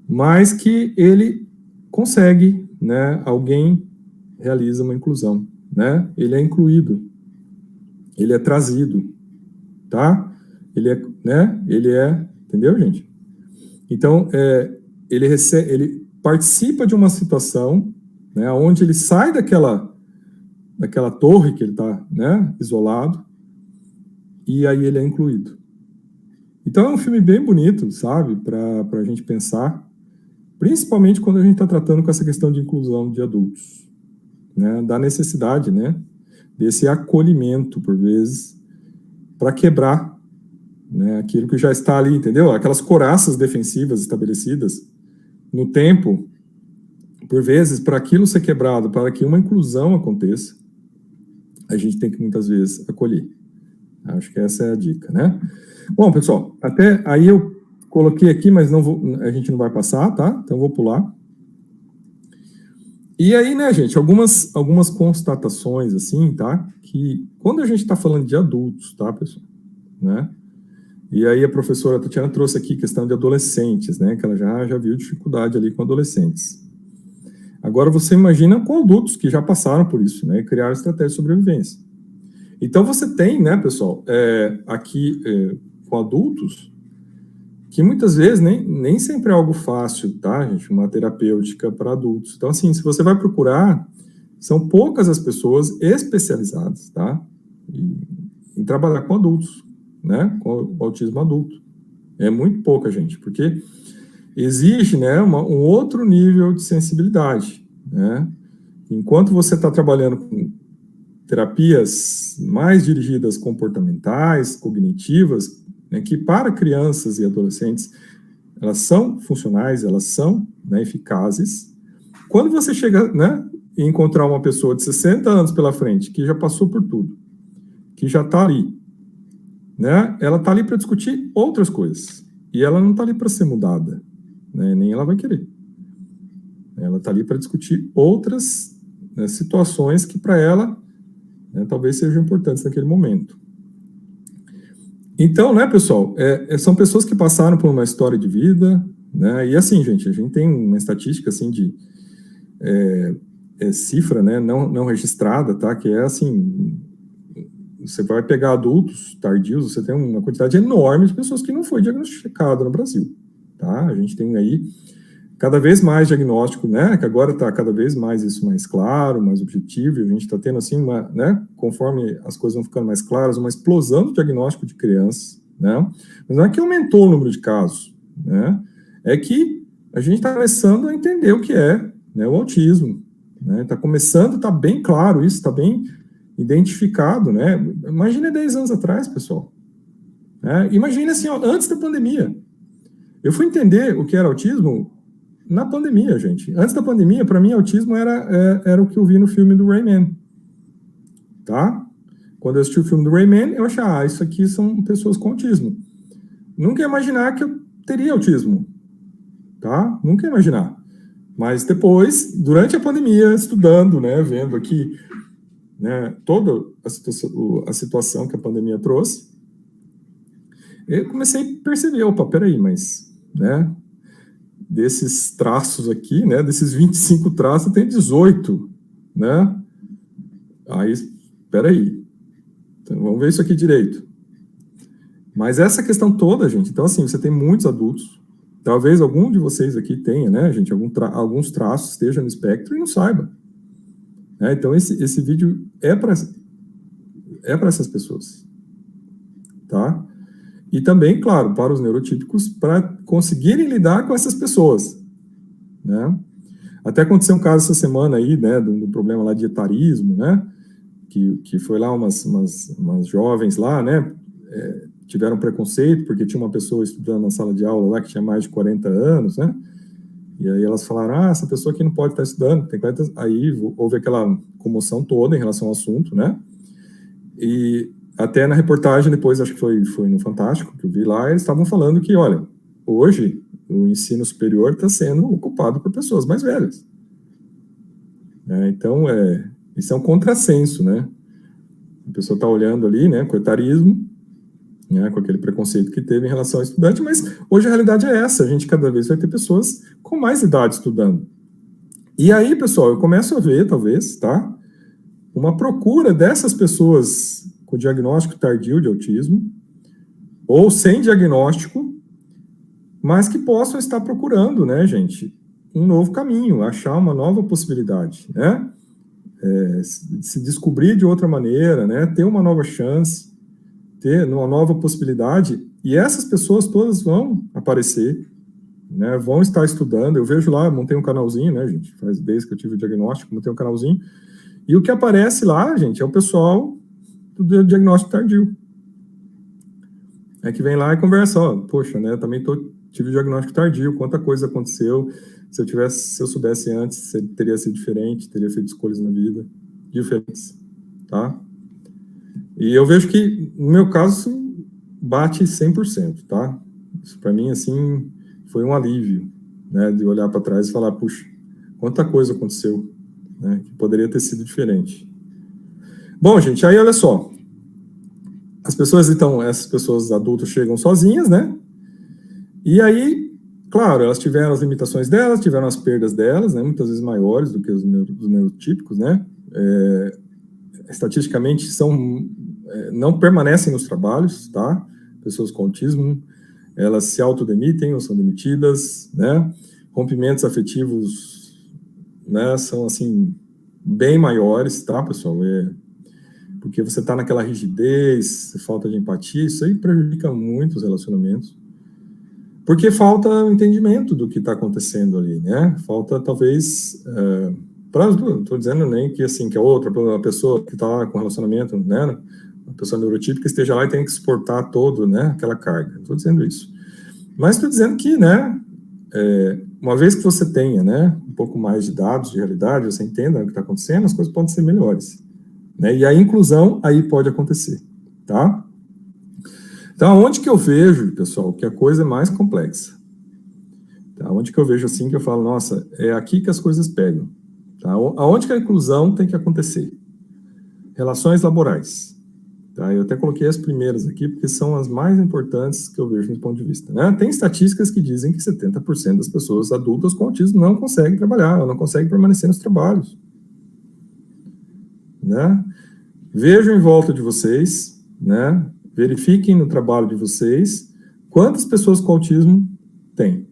mas que ele consegue, né, alguém realiza uma inclusão, né, ele é incluído, ele é trazido, tá? Entendeu, gente? Então, ele participa de uma situação, né, onde ele sai daquela torre que ele está, né, isolado, e aí ele é incluído. Então é um filme bem bonito, sabe, para a gente pensar, principalmente quando a gente está tratando com essa questão de inclusão de adultos, né, da necessidade, né, desse acolhimento, por vezes, para quebrar, né, aquilo que já está ali, entendeu? Aquelas couraças defensivas estabelecidas no tempo, por vezes, para aquilo ser quebrado, para que uma inclusão aconteça, a gente tem que, muitas vezes, acolher. Acho que essa é a dica, né? Bom, pessoal, até aí eu coloquei aqui, mas a gente não vai passar, tá? Então eu vou pular. E aí, né, gente, algumas constatações, assim, tá? Que quando a gente está falando de adultos, tá, pessoal? Né? E aí a professora Tatiana trouxe aqui questão de adolescentes, né? Que ela já viu dificuldade ali com adolescentes. Agora você imagina com adultos que já passaram por isso, né? E criaram estratégia de sobrevivência. Então você tem, né, pessoal, aqui com adultos, que muitas vezes nem sempre é algo fácil, tá, gente? Uma terapêutica para adultos. Então, assim, se você vai procurar, são poucas as pessoas especializadas, tá? Em trabalhar com adultos, né? Com o autismo adulto. É muito pouca gente, porque exige, né, um outro nível de sensibilidade, né? Enquanto você está trabalhando com terapias mais dirigidas comportamentais, cognitivas, né, que para crianças e adolescentes, elas são funcionais, elas são, né, eficazes. Quando você chega, né, e encontrar uma pessoa de 60 anos pela frente, que já passou por tudo, que já está ali, né, ela está ali para discutir outras coisas, e ela não está ali para ser mudada, né, nem ela vai querer. Ela está ali para discutir outras, né, situações que para ela, né, talvez sejam importantes naquele momento. Então, né, pessoal, são pessoas que passaram por uma história de vida, né, e assim, gente, a gente tem uma estatística, assim, de cifra, né, não registrada, tá, que é assim, você vai pegar adultos tardios, você tem uma quantidade enorme de pessoas que não foi diagnosticada no Brasil, tá, a gente tem aí cada vez mais diagnóstico, né, que agora está cada vez mais isso mais claro, mais objetivo, e a gente está tendo, assim, né, conforme as coisas vão ficando mais claras, uma explosão do diagnóstico de crianças, né, mas não é que aumentou o número de casos, né, é que a gente está começando a entender o que é, né, o autismo, né, está começando, está bem claro isso, está bem identificado, né, imagina 10 anos atrás, pessoal, né, imagina assim, ó, antes da pandemia, eu fui entender o que era autismo na pandemia, gente. Antes da pandemia, para mim, autismo era o que eu vi no filme do Rayman, tá? Quando eu assisti o filme do Rayman, eu achei, isso aqui são pessoas com autismo. Nunca ia imaginar que eu teria autismo, tá? Nunca ia imaginar. Mas depois, durante a pandemia, estudando, né, vendo aqui, né, toda a situação que a pandemia trouxe, eu comecei a perceber, opa, peraí, mas, né, desses traços aqui, né, desses 25 traços, tem 18, né? Aí, espera aí. Então, vamos ver isso aqui direito. Mas essa questão toda, gente, então assim, você tem muitos adultos, talvez algum de vocês aqui tenha, né, gente, alguns traços esteja no espectro e não saiba. Então, esse vídeo é para essas pessoas, tá? E também, claro, para os neurotípicos, para conseguirem lidar com essas pessoas, né? Até aconteceu um caso essa semana aí, né, do problema lá de etarismo, né, que foi lá umas jovens lá, né, tiveram preconceito porque tinha uma pessoa estudando na sala de aula lá que tinha mais de 40 anos, né, e aí elas falaram, essa pessoa aqui não pode estar estudando, tem 40... Aí houve aquela comoção toda em relação ao assunto, né, e até na reportagem depois, acho que foi no Fantástico, que eu vi lá, eles estavam falando que, olha, hoje o ensino superior está sendo ocupado por pessoas mais velhas. Então, isso é um contrassenso, né? A pessoa está olhando ali, né, com o etarismo, né, com aquele preconceito que teve em relação ao estudante, mas hoje a realidade é essa, a gente cada vez vai ter pessoas com mais idade estudando. E aí, pessoal, eu começo a ver, talvez, tá, uma procura dessas pessoas com diagnóstico tardio de autismo, ou sem diagnóstico, mas que possam estar procurando, né, gente, um novo caminho, achar uma nova possibilidade, né, se descobrir de outra maneira, né, ter uma nova chance, ter uma nova possibilidade, e essas pessoas todas vão aparecer, né, vão estar estudando. Eu vejo lá, montei um canalzinho, né, gente, desde que eu tive o diagnóstico, montei um canalzinho, e o que aparece lá, gente, é o pessoal do diagnóstico tardio. Que vem lá e conversa, poxa, né, eu também tive o diagnóstico tardio, quanta coisa aconteceu, se eu soubesse antes, teria sido diferente, teria feito escolhas na vida diferentes, tá? E eu vejo que, no meu caso, bate 100%, tá? Isso para mim, assim, foi um alívio, né, de olhar para trás e falar, puxa, quanta coisa aconteceu, né, que poderia ter sido diferente. Bom, gente, aí olha só, as pessoas, então, essas pessoas adultas chegam sozinhas, né, e aí, claro, elas tiveram as limitações delas, tiveram as perdas delas, né, muitas vezes maiores do que os neurotípicos, né, estatisticamente não permanecem nos trabalhos, tá, pessoas com autismo, elas se autodemitem ou são demitidas, né, rompimentos afetivos, né, são, assim, bem maiores, tá, pessoal, porque você tá naquela rigidez, falta de empatia, isso aí prejudica muito os relacionamentos, porque falta o entendimento do que está acontecendo ali, né? Falta, talvez, não estou dizendo nem que, assim, que a outra a pessoa que está lá com relacionamento, né? A pessoa neurotípica esteja lá e tenha que suportar todo, né? Aquela carga. Não estou dizendo isso. Mas estou dizendo que, né? Uma vez que você tenha, né? Um pouco mais de dados, de realidade, você entenda o que está acontecendo, as coisas podem ser melhores, né? E a inclusão aí pode acontecer, tá? Então, onde que eu vejo, pessoal, que a coisa é mais complexa? Tá? Onde que eu vejo assim que eu falo, nossa, é aqui que as coisas pegam. Tá? Aonde que a inclusão tem que acontecer? Relações laborais. Tá? Eu até coloquei as primeiras aqui, porque são as mais importantes que eu vejo nesse ponto de vista. Né? Tem estatísticas que dizem que 70% das pessoas adultas com autismo não conseguem trabalhar, não conseguem permanecer nos trabalhos. Né? Vejam em volta de vocês, né? Verifiquem no trabalho de vocês quantas pessoas com autismo tem.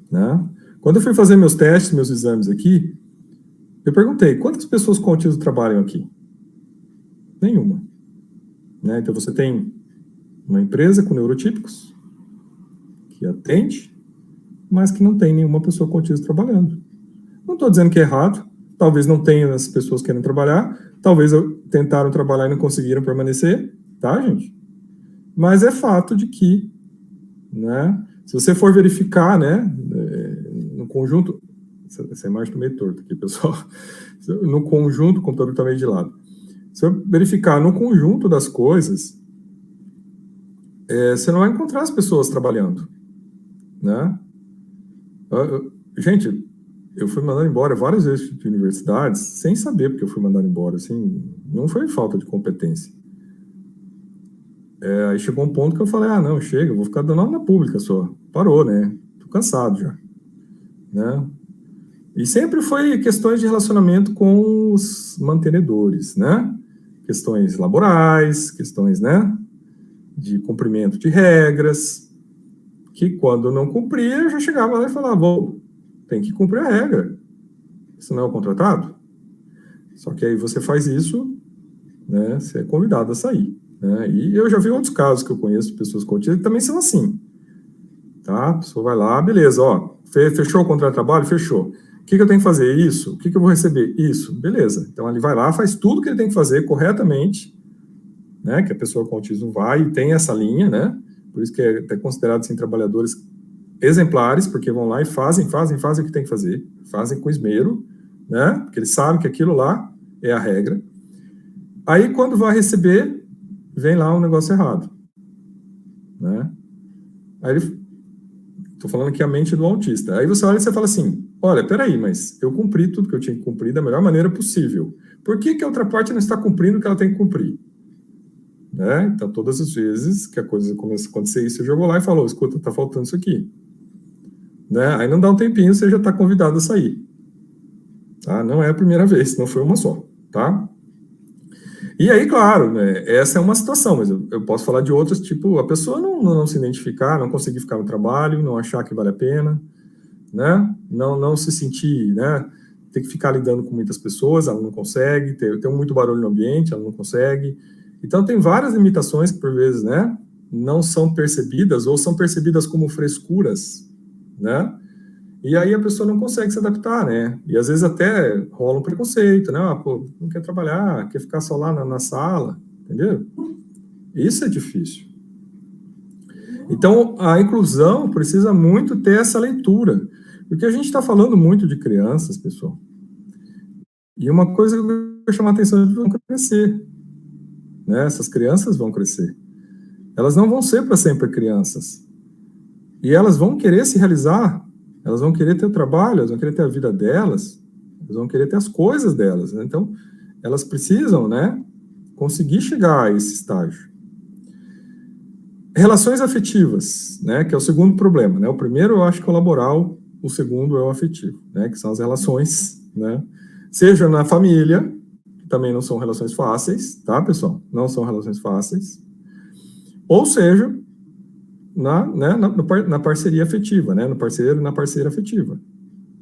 Né? Quando eu fui fazer meus testes, meus exames aqui, eu perguntei, quantas pessoas com autismo trabalham aqui? Nenhuma. Né? Então, você tem uma empresa com neurotípicos, que atende, mas que não tem nenhuma pessoa com autismo trabalhando. Não estou dizendo que é errado, talvez não tenham as pessoas que querem trabalhar, talvez tentaram trabalhar e não conseguiram permanecer, tá, gente? Mas é fato de que, né, se você for verificar, né, no conjunto, essa imagem está meio torta aqui, pessoal, no conjunto, o computador está meio de lado. Se eu verificar no conjunto das coisas, você não vai encontrar as pessoas trabalhando, né? Gente, eu fui mandado embora várias vezes de universidades sem saber porque eu fui mandado embora, assim, não foi falta de competência. Aí chegou um ponto que eu falei, não, chega, eu vou ficar dando aula na pública só. Parou, né? Tô cansado já, né? E sempre foi questões de relacionamento com os mantenedores, né? Questões laborais, questões, né, de cumprimento de regras, que quando não cumpria, eu já chegava lá e falava, tem que cumprir a regra, senão é o contratado. Só que aí você faz isso, né, você é convidado a sair. Né? E eu já vi outros casos que eu conheço, pessoas com autismo, que também são assim. Tá? A pessoa vai lá, beleza, fechou o contrato de trabalho? Fechou. O que eu tenho que fazer? Isso. O que eu vou receber? Isso. Beleza. Então, ele vai lá, faz tudo que ele tem que fazer corretamente, né, que a pessoa com autismo vai e tem essa linha, né, por isso que é até considerado, assim, trabalhadores exemplares, porque vão lá e fazem o que tem que fazer, fazem com esmero, né, porque eles sabem que aquilo lá é a regra. Aí, quando vai receber, vem lá um negócio errado, né, aí estou falando aqui a mente do autista, aí você olha e você fala assim, olha, peraí, mas eu cumpri tudo que eu tinha que cumprir da melhor maneira possível, por que a outra parte não está cumprindo o que ela tem que cumprir? Né? Então, todas as vezes que a coisa começa a acontecer isso, eu já vou lá e falo, escuta, tá faltando isso aqui. Né? Aí não dá um tempinho, você já está convidado a sair. Tá? Não é a primeira vez, não foi uma só. Tá? E aí, claro, né, essa é uma situação, mas eu posso falar de outras, tipo, a pessoa não se identificar, não conseguir ficar no trabalho, não achar que vale a pena, né? Não se sentir, né? Tem que ficar lidando com muitas pessoas, ela não consegue, tem muito barulho no ambiente, ela não consegue. Então, tem várias limitações que, por vezes, né, não são percebidas ou são percebidas como frescuras, né? E aí a pessoa não consegue se adaptar, né? E às vezes até rola um preconceito, né? Não quer trabalhar, quer ficar só lá na sala, entendeu? Isso é difícil. Então, a inclusão precisa muito ter essa leitura, porque a gente está falando muito de crianças, pessoal. E uma coisa que eu quero chamar a atenção é que vão crescer. Né? Essas crianças vão crescer. Elas não vão ser para sempre crianças. E elas vão querer se realizar, elas vão querer ter o trabalho, elas vão querer ter a vida delas, elas vão querer ter as coisas delas. Né? Então, elas precisam, né, conseguir chegar a esse estágio. Relações afetivas, né, que é o segundo problema. Né? O primeiro eu acho que é o laboral, o segundo é o afetivo, né, que são as relações, né, seja na família, que também não são relações fáceis, tá, pessoal? Não são relações fáceis. Ou seja, na parceria afetiva, né, no parceiro e na parceira afetiva,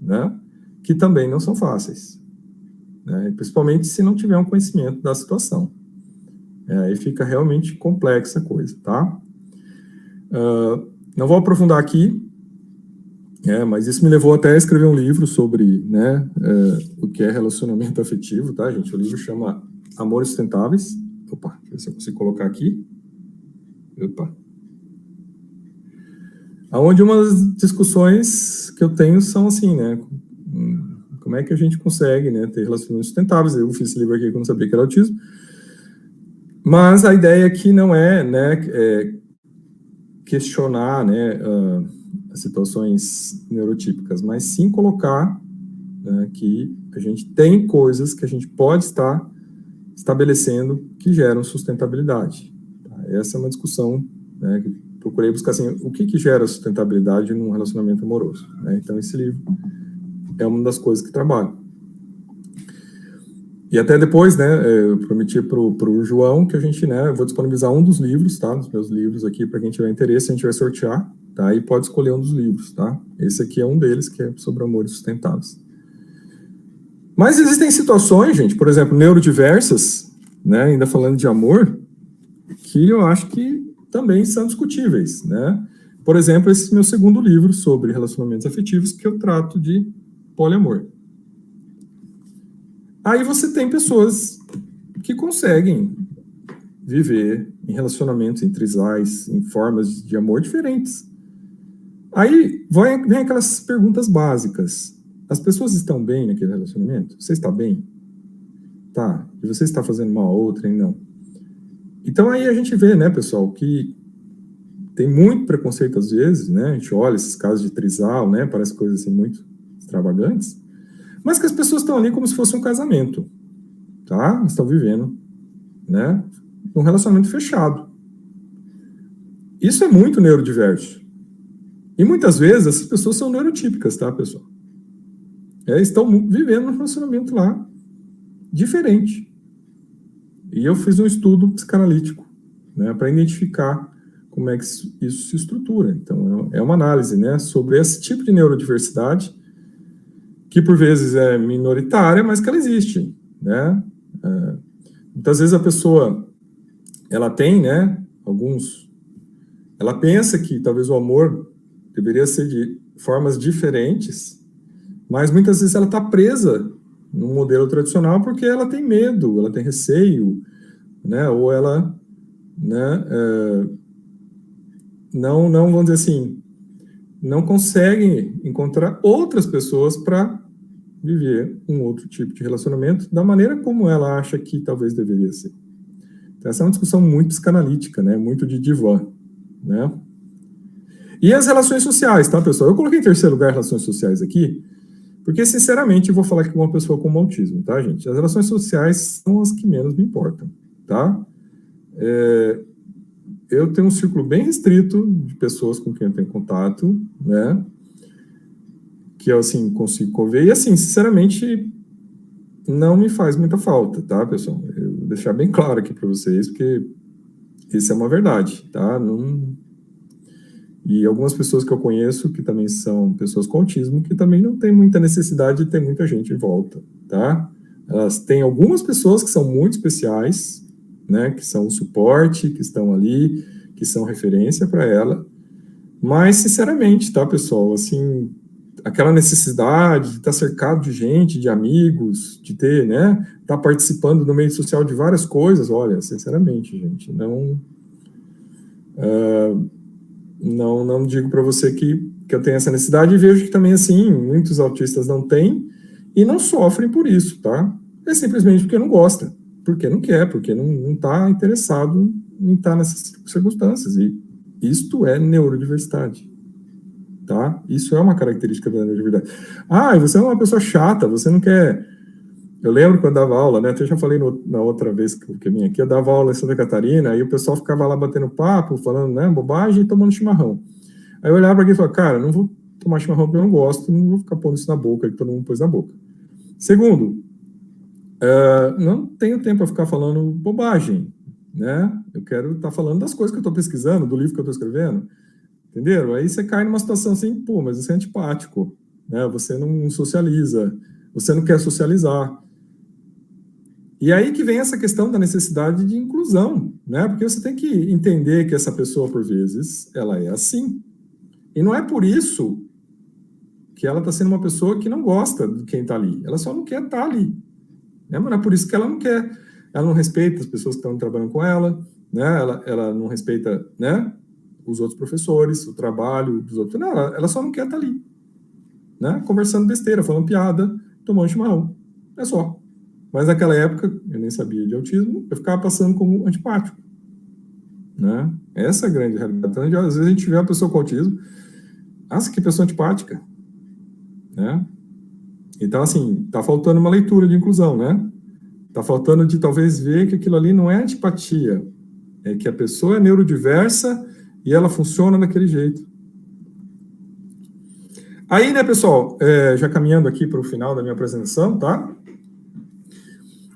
né, que também não são fáceis, né, principalmente se não tiver um conhecimento da situação. Aí fica realmente complexa a coisa, tá? Não vou aprofundar aqui, mas isso me levou até a escrever um livro sobre, né, o que é relacionamento afetivo, tá, gente? O livro chama Amores Sustentáveis. Opa, deixa eu ver se eu consigo colocar aqui. Opa. Onde umas discussões que eu tenho são assim, né? Como é que a gente consegue, né, ter relacionamentos sustentáveis? Eu fiz esse livro aqui que eu não sabia que era autismo. Mas a ideia aqui não é, né, questionar, né, as situações neurotípicas, mas sim colocar, né, que a gente tem coisas que a gente pode estar estabelecendo que geram sustentabilidade. Tá? Essa é uma discussão, né, que procurei buscar assim, o que gera sustentabilidade num relacionamento amoroso. Né? Então, esse livro é uma das coisas que trabalho. E até depois, né, eu prometi para o João que a gente, né, eu vou disponibilizar um dos livros, tá, dos meus livros aqui, para quem tiver interesse, a gente vai sortear, tá, e pode escolher um dos livros, tá. Esse aqui é um deles, que é sobre amores sustentáveis. Mas existem situações, gente, por exemplo, neurodiversas, né, ainda falando de amor, que eu acho que também são discutíveis, né. Por exemplo, esse meu segundo livro sobre relacionamentos afetivos, que eu trato de poliamor. Aí você tem pessoas que conseguem viver em relacionamentos entre trisais, em formas de amor diferentes. Aí vem aquelas perguntas básicas. As pessoas estão bem naquele relacionamento? Você está bem? Tá. E você está fazendo mal a outra e não? Então aí a gente vê, né, pessoal, que tem muito preconceito às vezes, né? A gente olha esses casos de trisal, né? Parece coisas assim muito extravagantes. Mas que as pessoas estão ali como se fosse um casamento, tá? Estão vivendo, né, um relacionamento fechado. Isso é muito neurodiverso. E muitas vezes essas pessoas são neurotípicas, tá, pessoal? Estão vivendo um relacionamento lá diferente. E eu fiz um estudo psicanalítico, né, para identificar como é que isso se estrutura. Então, é uma análise, né, sobre esse tipo de neurodiversidade, que por vezes é minoritária, mas que ela existe, né? Muitas vezes a pessoa, ela tem, né, ela pensa que talvez o amor deveria ser de formas diferentes, mas muitas vezes ela está presa no modelo tradicional porque ela tem medo, ela tem receio, né, ou ela, né, não, vamos dizer assim, não consegue encontrar outras pessoas para viver um outro tipo de relacionamento da maneira como ela acha que talvez deveria ser. Então, essa é uma discussão muito psicanalítica, né? Muito de divã, né? E as relações sociais, tá, pessoal? Eu coloquei em terceiro lugar relações sociais aqui, porque, sinceramente, eu vou falar aqui com uma pessoa com autismo, tá, gente? As relações sociais são as que menos me importam, tá? Eu tenho um círculo bem restrito de pessoas com quem eu tenho contato, né? Que eu, assim, consigo conviver. E, assim, sinceramente, não me faz muita falta, tá, pessoal? Eu vou deixar bem claro aqui para vocês, porque isso é uma verdade, tá? E algumas pessoas que eu conheço, que também são pessoas com autismo, que também não tem muita necessidade de ter muita gente em volta, tá? Elas têm algumas pessoas que são muito especiais, né? Que são o suporte, que estão ali, que são referência para ela. Mas, sinceramente, tá, pessoal? Assim, aquela necessidade de estar cercado de gente, de amigos, de ter, né, estar participando no meio social de várias coisas, olha, sinceramente, gente, não digo para você que eu tenho essa necessidade, e vejo que também, assim, muitos autistas não têm e não sofrem por isso, tá? É simplesmente porque não gosta, porque não quer, porque não está interessado em estar nessas circunstâncias, e isto é neurodiversidade. Tá? Isso é uma característica da neurodiversidade. Ah, você é uma pessoa chata, você não quer... Eu lembro quando eu dava aula, né? Até já falei na outra vez que eu vim aqui, eu dava aula em Santa Catarina, e o pessoal ficava lá batendo papo, falando, né, bobagem e tomando chimarrão. Aí eu olhava para aqui e falava, cara, não vou tomar chimarrão porque eu não gosto, não vou ficar pondo isso na boca, que todo mundo pôs na boca. Segundo, não tenho tempo para ficar falando bobagem, né? Eu quero estar falando das coisas que eu estou pesquisando, do livro que eu estou escrevendo. Entendeu? Aí você cai numa situação assim, pô, mas você é antipático, né? Você não socializa, você não quer socializar. E aí que vem essa questão da necessidade de inclusão, né? Porque você tem que entender que essa pessoa, por vezes, ela é assim. E não é por isso que ela está sendo uma pessoa que não gosta de quem está ali. Ela só não quer estar ali. Né? Mas não é por isso que ela não quer. Ela não respeita as pessoas que estão trabalhando com ela, né? Ela não respeita, né, os outros professores, o trabalho dos outros. Não, ela só não quer estar ali, né? Conversando besteira, falando piada, tomando chimarrão. É só. Mas naquela época, eu nem sabia de autismo, eu ficava passando como antipático, né? Essa é a grande realidade. Então, às vezes a gente vê uma pessoa com autismo, nossa, que pessoa antipática, né? Então, assim, tá faltando uma leitura de inclusão, né? Está faltando de talvez ver que aquilo ali não é antipatia, é que a pessoa é neurodiversa e ela funciona daquele jeito. Aí, né, pessoal, já caminhando aqui para o final da minha apresentação, tá?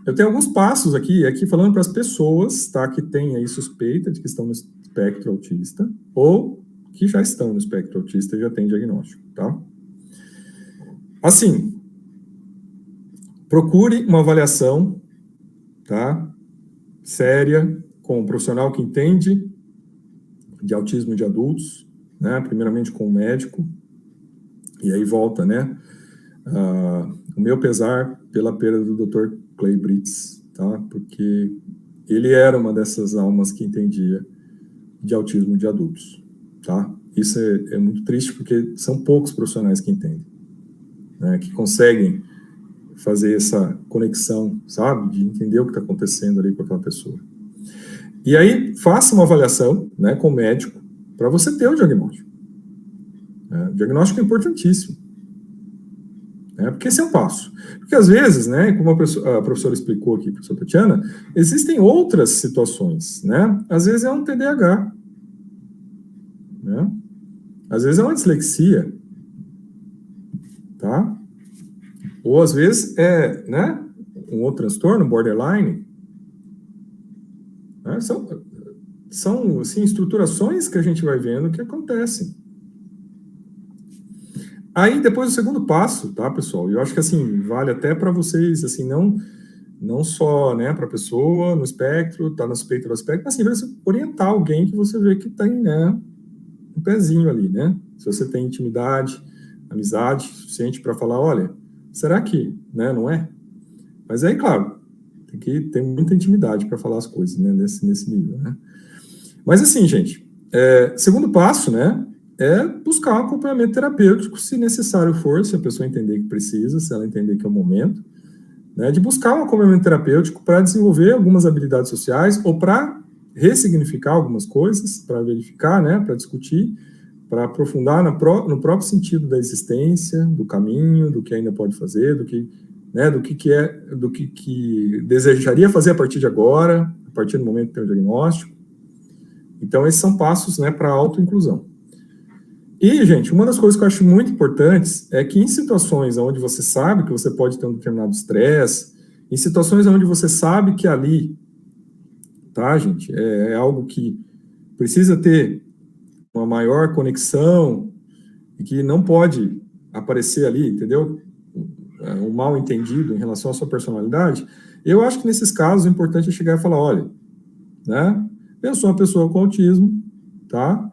Eu tenho alguns passos aqui falando para as pessoas, tá, que têm aí suspeita de que estão no espectro autista, ou que já estão no espectro autista e já têm diagnóstico, tá? Assim, procure uma avaliação, tá, séria, com um profissional que entende de autismo de adultos, né, primeiramente com um médico, e aí volta, né, o meu pesar pela perda do Dr. Clay Britz, tá, porque ele era uma dessas almas que entendia de autismo de adultos, tá. Isso é muito triste, porque são poucos profissionais que entendem, né, que conseguem fazer essa conexão, sabe, de entender o que está acontecendo ali com aquela pessoa. E aí, faça uma avaliação, né, com o médico, para você ter o diagnóstico. O diagnóstico é importantíssimo. Porque esse é um passo. Porque às vezes, né, como a professora explicou aqui, a professora Tatiana, existem outras situações, né? Às vezes é um TDAH, né? Às vezes é uma dislexia, tá? Ou às vezes é, né, um outro transtorno, borderline, né? São assim, estruturações que a gente vai vendo que acontecem. Aí, depois, o segundo passo, tá, pessoal? Eu acho que, assim, vale até para vocês, assim, não só, né, para a pessoa no espectro, tá no suspeita do espectro, mas, assim, para você orientar alguém que você vê que tem, né, um pezinho ali, né? Se você tem intimidade, amizade suficiente para falar, olha, será que, né, não é? Mas aí, claro, tem que ter muita intimidade para falar as coisas, né, nesse nível, né? Mas, assim, gente, segundo passo, né, é buscar um acompanhamento terapêutico, se necessário for, se a pessoa entender que precisa, se ela entender que é o momento, né, de buscar um acompanhamento terapêutico para desenvolver algumas habilidades sociais ou para ressignificar algumas coisas, para verificar, né, para discutir, para aprofundar no próprio sentido da existência, do caminho, do que ainda pode fazer, do que desejaria fazer a partir de agora, a partir do momento que tem o diagnóstico. Então, esses são passos, né, para a autoinclusão. E, gente, uma das coisas que eu acho muito importantes é que em situações onde você sabe que você pode ter um determinado estresse, em situações onde você sabe que ali, tá, gente, é algo que precisa ter uma maior conexão e que não pode aparecer ali, entendeu? Um mal entendido em relação à sua personalidade, eu acho que nesses casos é importante chegar e falar, olha, né, eu sou uma pessoa com autismo, tá?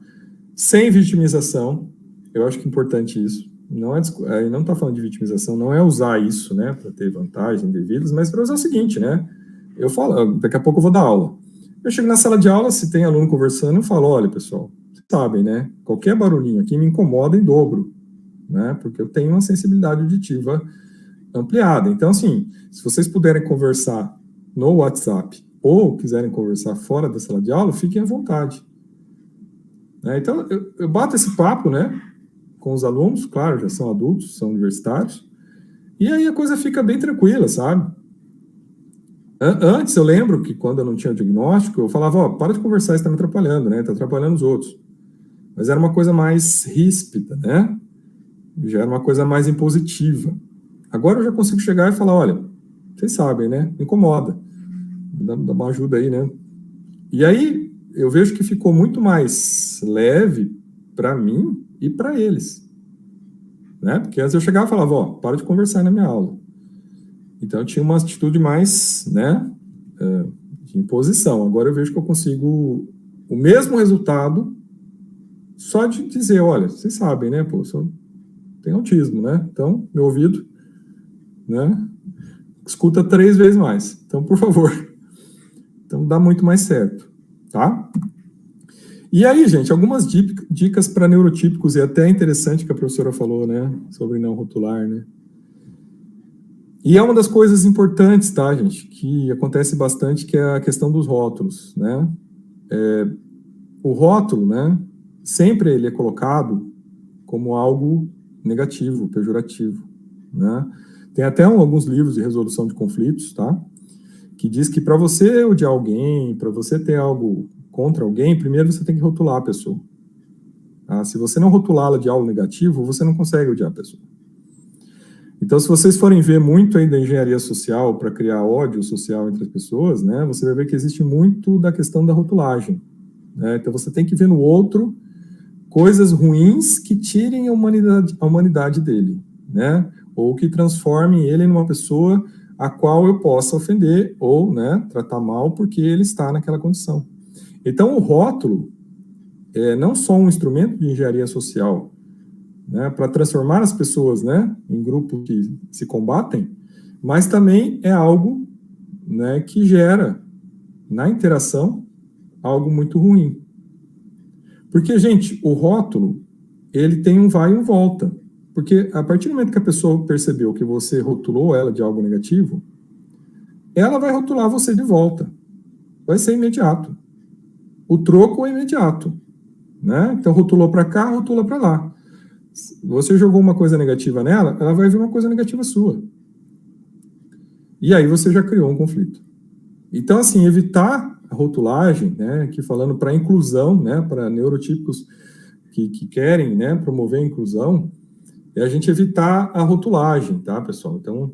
Sem vitimização, eu acho que é importante isso. Não está falando de vitimização, não é usar isso, né, para ter vantagens indevidas, mas para usar o seguinte, né? Eu falo, daqui a pouco eu vou dar aula. Eu chego na sala de aula, se tem aluno conversando, eu falo, olha, pessoal, vocês sabem, né? Qualquer barulhinho aqui me incomoda em dobro, né? Porque eu tenho uma sensibilidade auditiva ampliada. Então, assim, se vocês puderem conversar no WhatsApp ou quiserem conversar fora da sala de aula, fiquem à vontade. Então, eu bato esse papo, né, com os alunos, claro, já são adultos, são universitários, e aí a coisa fica bem tranquila, sabe? Antes, eu lembro que quando eu não tinha diagnóstico, eu falava, ó, para de conversar, você está me atrapalhando, né, está atrapalhando os outros. Mas era uma coisa mais ríspida, né? Já era uma coisa mais impositiva. Agora eu já consigo chegar e falar, olha, vocês sabem, né, me incomoda, dá uma ajuda aí, né? E aí, eu vejo que ficou muito mais leve para mim e para eles, né? Porque antes eu chegava e falava, ó, para de conversar na minha aula. Então eu tinha uma atitude mais, né, de imposição. Agora eu vejo que eu consigo o mesmo resultado só de dizer, olha, vocês sabem, né, pô, tem autismo, né? Então, meu ouvido, né, escuta 3 vezes mais. Então, por favor. Então, dá muito mais certo, tá? E aí, gente, algumas dicas para neurotípicos, e até interessante que a professora falou, né, sobre não rotular, né? E é uma das coisas importantes, tá, gente, que acontece bastante, que é a questão dos rótulos, né? O rótulo, né, sempre ele é colocado como algo negativo, pejorativo, né? Tem até alguns livros de resolução de conflitos, tá? que diz que para você odiar alguém, para você ter algo contra alguém, primeiro você tem que rotular a pessoa. Tá? Se você não rotulá-la de algo negativo, você não consegue odiar a pessoa. Então, se vocês forem ver muito aí da engenharia social para criar ódio social entre as pessoas, né, você vai ver que existe muito da questão da rotulagem. Né? Então, você tem que ver no outro coisas ruins que tirem a humanidade dele, né? Ou que transformem ele numa pessoa a qual eu possa ofender ou, né, tratar mal porque ele está naquela condição. Então, o rótulo é não só um instrumento de engenharia social, né, para transformar as pessoas, né, em grupos que se combatem, mas também é algo, né, que gera na interação algo muito ruim. Porque, gente, o rótulo, ele tem um vai e um volta. Porque a partir do momento que a pessoa percebeu que você rotulou ela de algo negativo, ela vai rotular você de volta. Vai ser imediato. O troco é imediato. Né? Então, rotulou para cá, rotula para lá. Você jogou uma coisa negativa nela, ela vai ver uma coisa negativa sua. E aí você já criou um conflito. Então, assim, evitar a rotulagem, né, que falando para inclusão, né, para neurotípicos que querem, né, promover a inclusão, é a gente evitar a rotulagem, tá, pessoal? Então,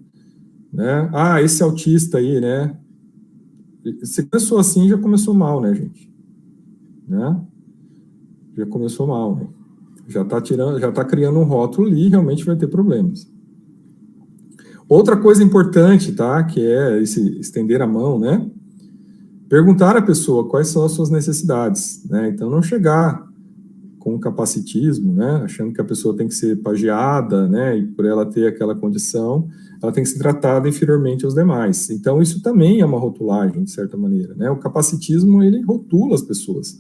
né, esse autista aí, né, se começou assim, já começou mal, né, gente? Né? Já começou mal, né? Já tá criando um rótulo ali e realmente vai ter problemas. Outra coisa importante, tá, que é esse estender a mão, né? Perguntar à pessoa quais são as suas necessidades, né? Então, não chegar com capacitismo, né? Achando que a pessoa tem que ser pajeada, né? E por ela ter aquela condição, ela tem que ser tratada inferiormente aos demais. Então, isso também é uma rotulagem, de certa maneira, né? O capacitismo, ele rotula as pessoas.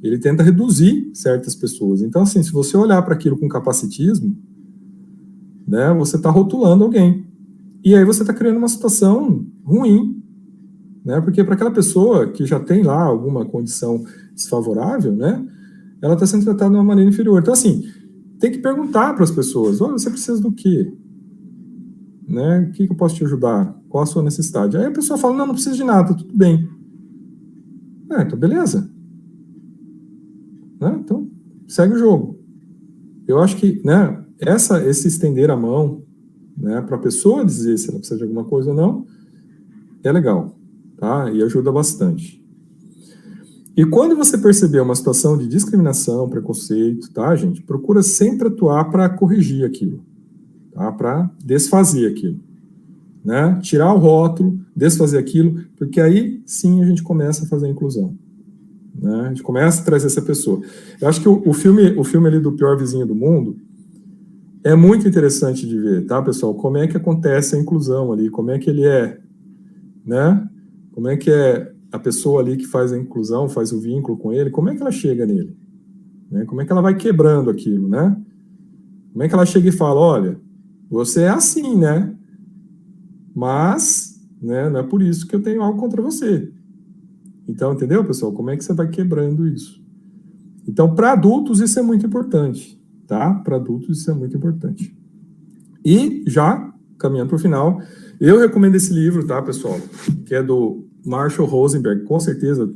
Ele tenta reduzir certas pessoas. Então, assim, se você olhar para aquilo com capacitismo, né? Você está rotulando alguém. E aí você está criando uma situação ruim, né? Porque para aquela pessoa que já tem lá alguma condição desfavorável, né? Ela está sendo tratada de uma maneira inferior. Então, assim, tem que perguntar para as pessoas: olha, você precisa do quê? Né? O que eu posso te ajudar? Qual a sua necessidade? Aí a pessoa fala: não preciso de nada, tudo bem. Então, beleza. Né? Então, segue o jogo. Eu acho que, né, esse estender a mão, né, para a pessoa dizer se ela precisa de alguma coisa ou não, é legal, tá? E ajuda bastante. E quando você perceber uma situação de discriminação, preconceito, tá, gente? Procura sempre atuar para corrigir aquilo, tá? Para desfazer aquilo, né? Tirar o rótulo, desfazer aquilo, porque aí sim a gente começa a fazer a inclusão, né? A gente começa a trazer essa pessoa. Eu acho que o filme ali do Pior Vizinho do Mundo é muito interessante de ver, tá, pessoal? Como é que acontece a inclusão ali, como é que ele é, né? Como é que é a pessoa ali que faz a inclusão, faz o vínculo com ele, como é que ela chega nele? Né? Como é que ela vai quebrando aquilo, né? Como é que ela chega e fala: olha, você é assim, né? Mas, né, não é por isso que eu tenho algo contra você. Então, entendeu, pessoal? Como é que você vai quebrando isso? Então, para adultos, isso é muito importante, tá? Para adultos, isso é muito importante. E, já, caminhando para o final, eu recomendo esse livro, tá, pessoal? Que é do Marshall Rosenberg. Com certeza,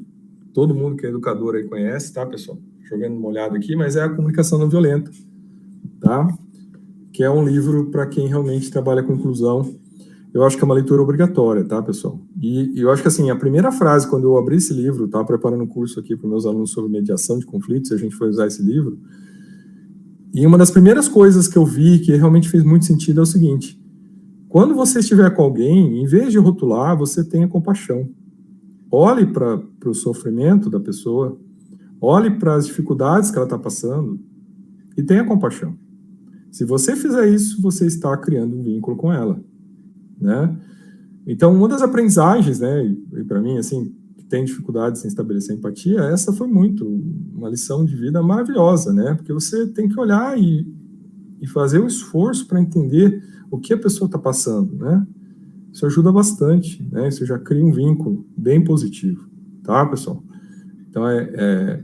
todo mundo que é educador aí conhece, tá, pessoal? Jogando uma olhada aqui, mas é A Comunicação Não Violenta, tá? Que é um livro para quem realmente trabalha com inclusão. Eu acho que é uma leitura obrigatória, tá, pessoal? E eu acho que, assim, a primeira frase, quando eu abri esse livro, tá, preparando um curso aqui para meus alunos sobre mediação de conflitos, a gente foi usar esse livro, e uma das primeiras coisas que eu vi que realmente fez muito sentido é o seguinte: quando você estiver com alguém, em vez de rotular, você tenha compaixão. Olhe para o sofrimento da pessoa, olhe para as dificuldades que ela está passando e tenha compaixão. Se você fizer isso, você está criando um vínculo com ela, né? Então, uma das aprendizagens, né, e para mim, assim, que tem dificuldades em estabelecer empatia, essa foi muito uma lição de vida maravilhosa, né? Porque você tem que olhar e fazer um esforço para entender o que a pessoa está passando, né? Isso ajuda bastante, né? Isso já cria um vínculo bem positivo, tá, pessoal? Então, é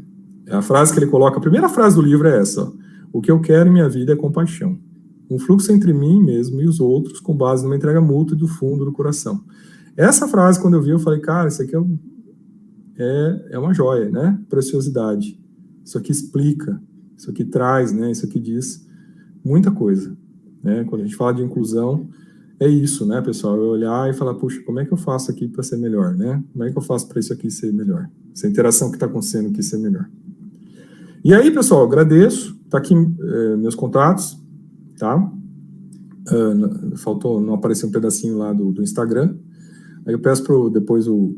a frase que ele coloca, a primeira frase do livro é essa: ó: o que eu quero em minha vida é compaixão. Um fluxo entre mim mesmo e os outros, com base numa entrega mútua do fundo do coração. Essa frase, quando eu vi, eu falei, cara, isso aqui é uma joia, né? Preciosidade. Isso aqui explica, isso aqui traz, né? Isso aqui diz muita coisa, né? Quando a gente fala de inclusão, é isso, né, pessoal? Eu olhar e falar, puxa, como é que eu faço aqui para ser melhor, né? Como é que eu faço para isso aqui ser melhor? Essa interação que está acontecendo aqui ser melhor. E aí, pessoal, agradeço. Tá aqui meus contatos, tá? Não apareceu um pedacinho lá do Instagram. Aí eu peço para depois o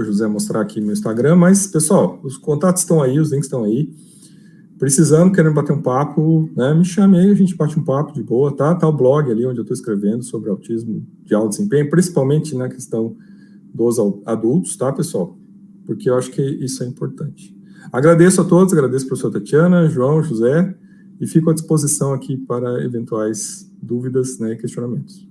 José mostrar aqui meu Instagram, mas, pessoal, os contatos estão aí, os links estão aí. Precisando, querendo bater um papo, né, me chame aí, a gente bate um papo de boa, tá? Tá o blog ali onde eu estou escrevendo sobre autismo de alto desempenho, principalmente na questão dos adultos, tá, pessoal? Porque eu acho que isso é importante. Agradeço a todos, agradeço a professora Tatiana, João, José, e fico à disposição aqui para eventuais dúvidas, né, e questionamentos.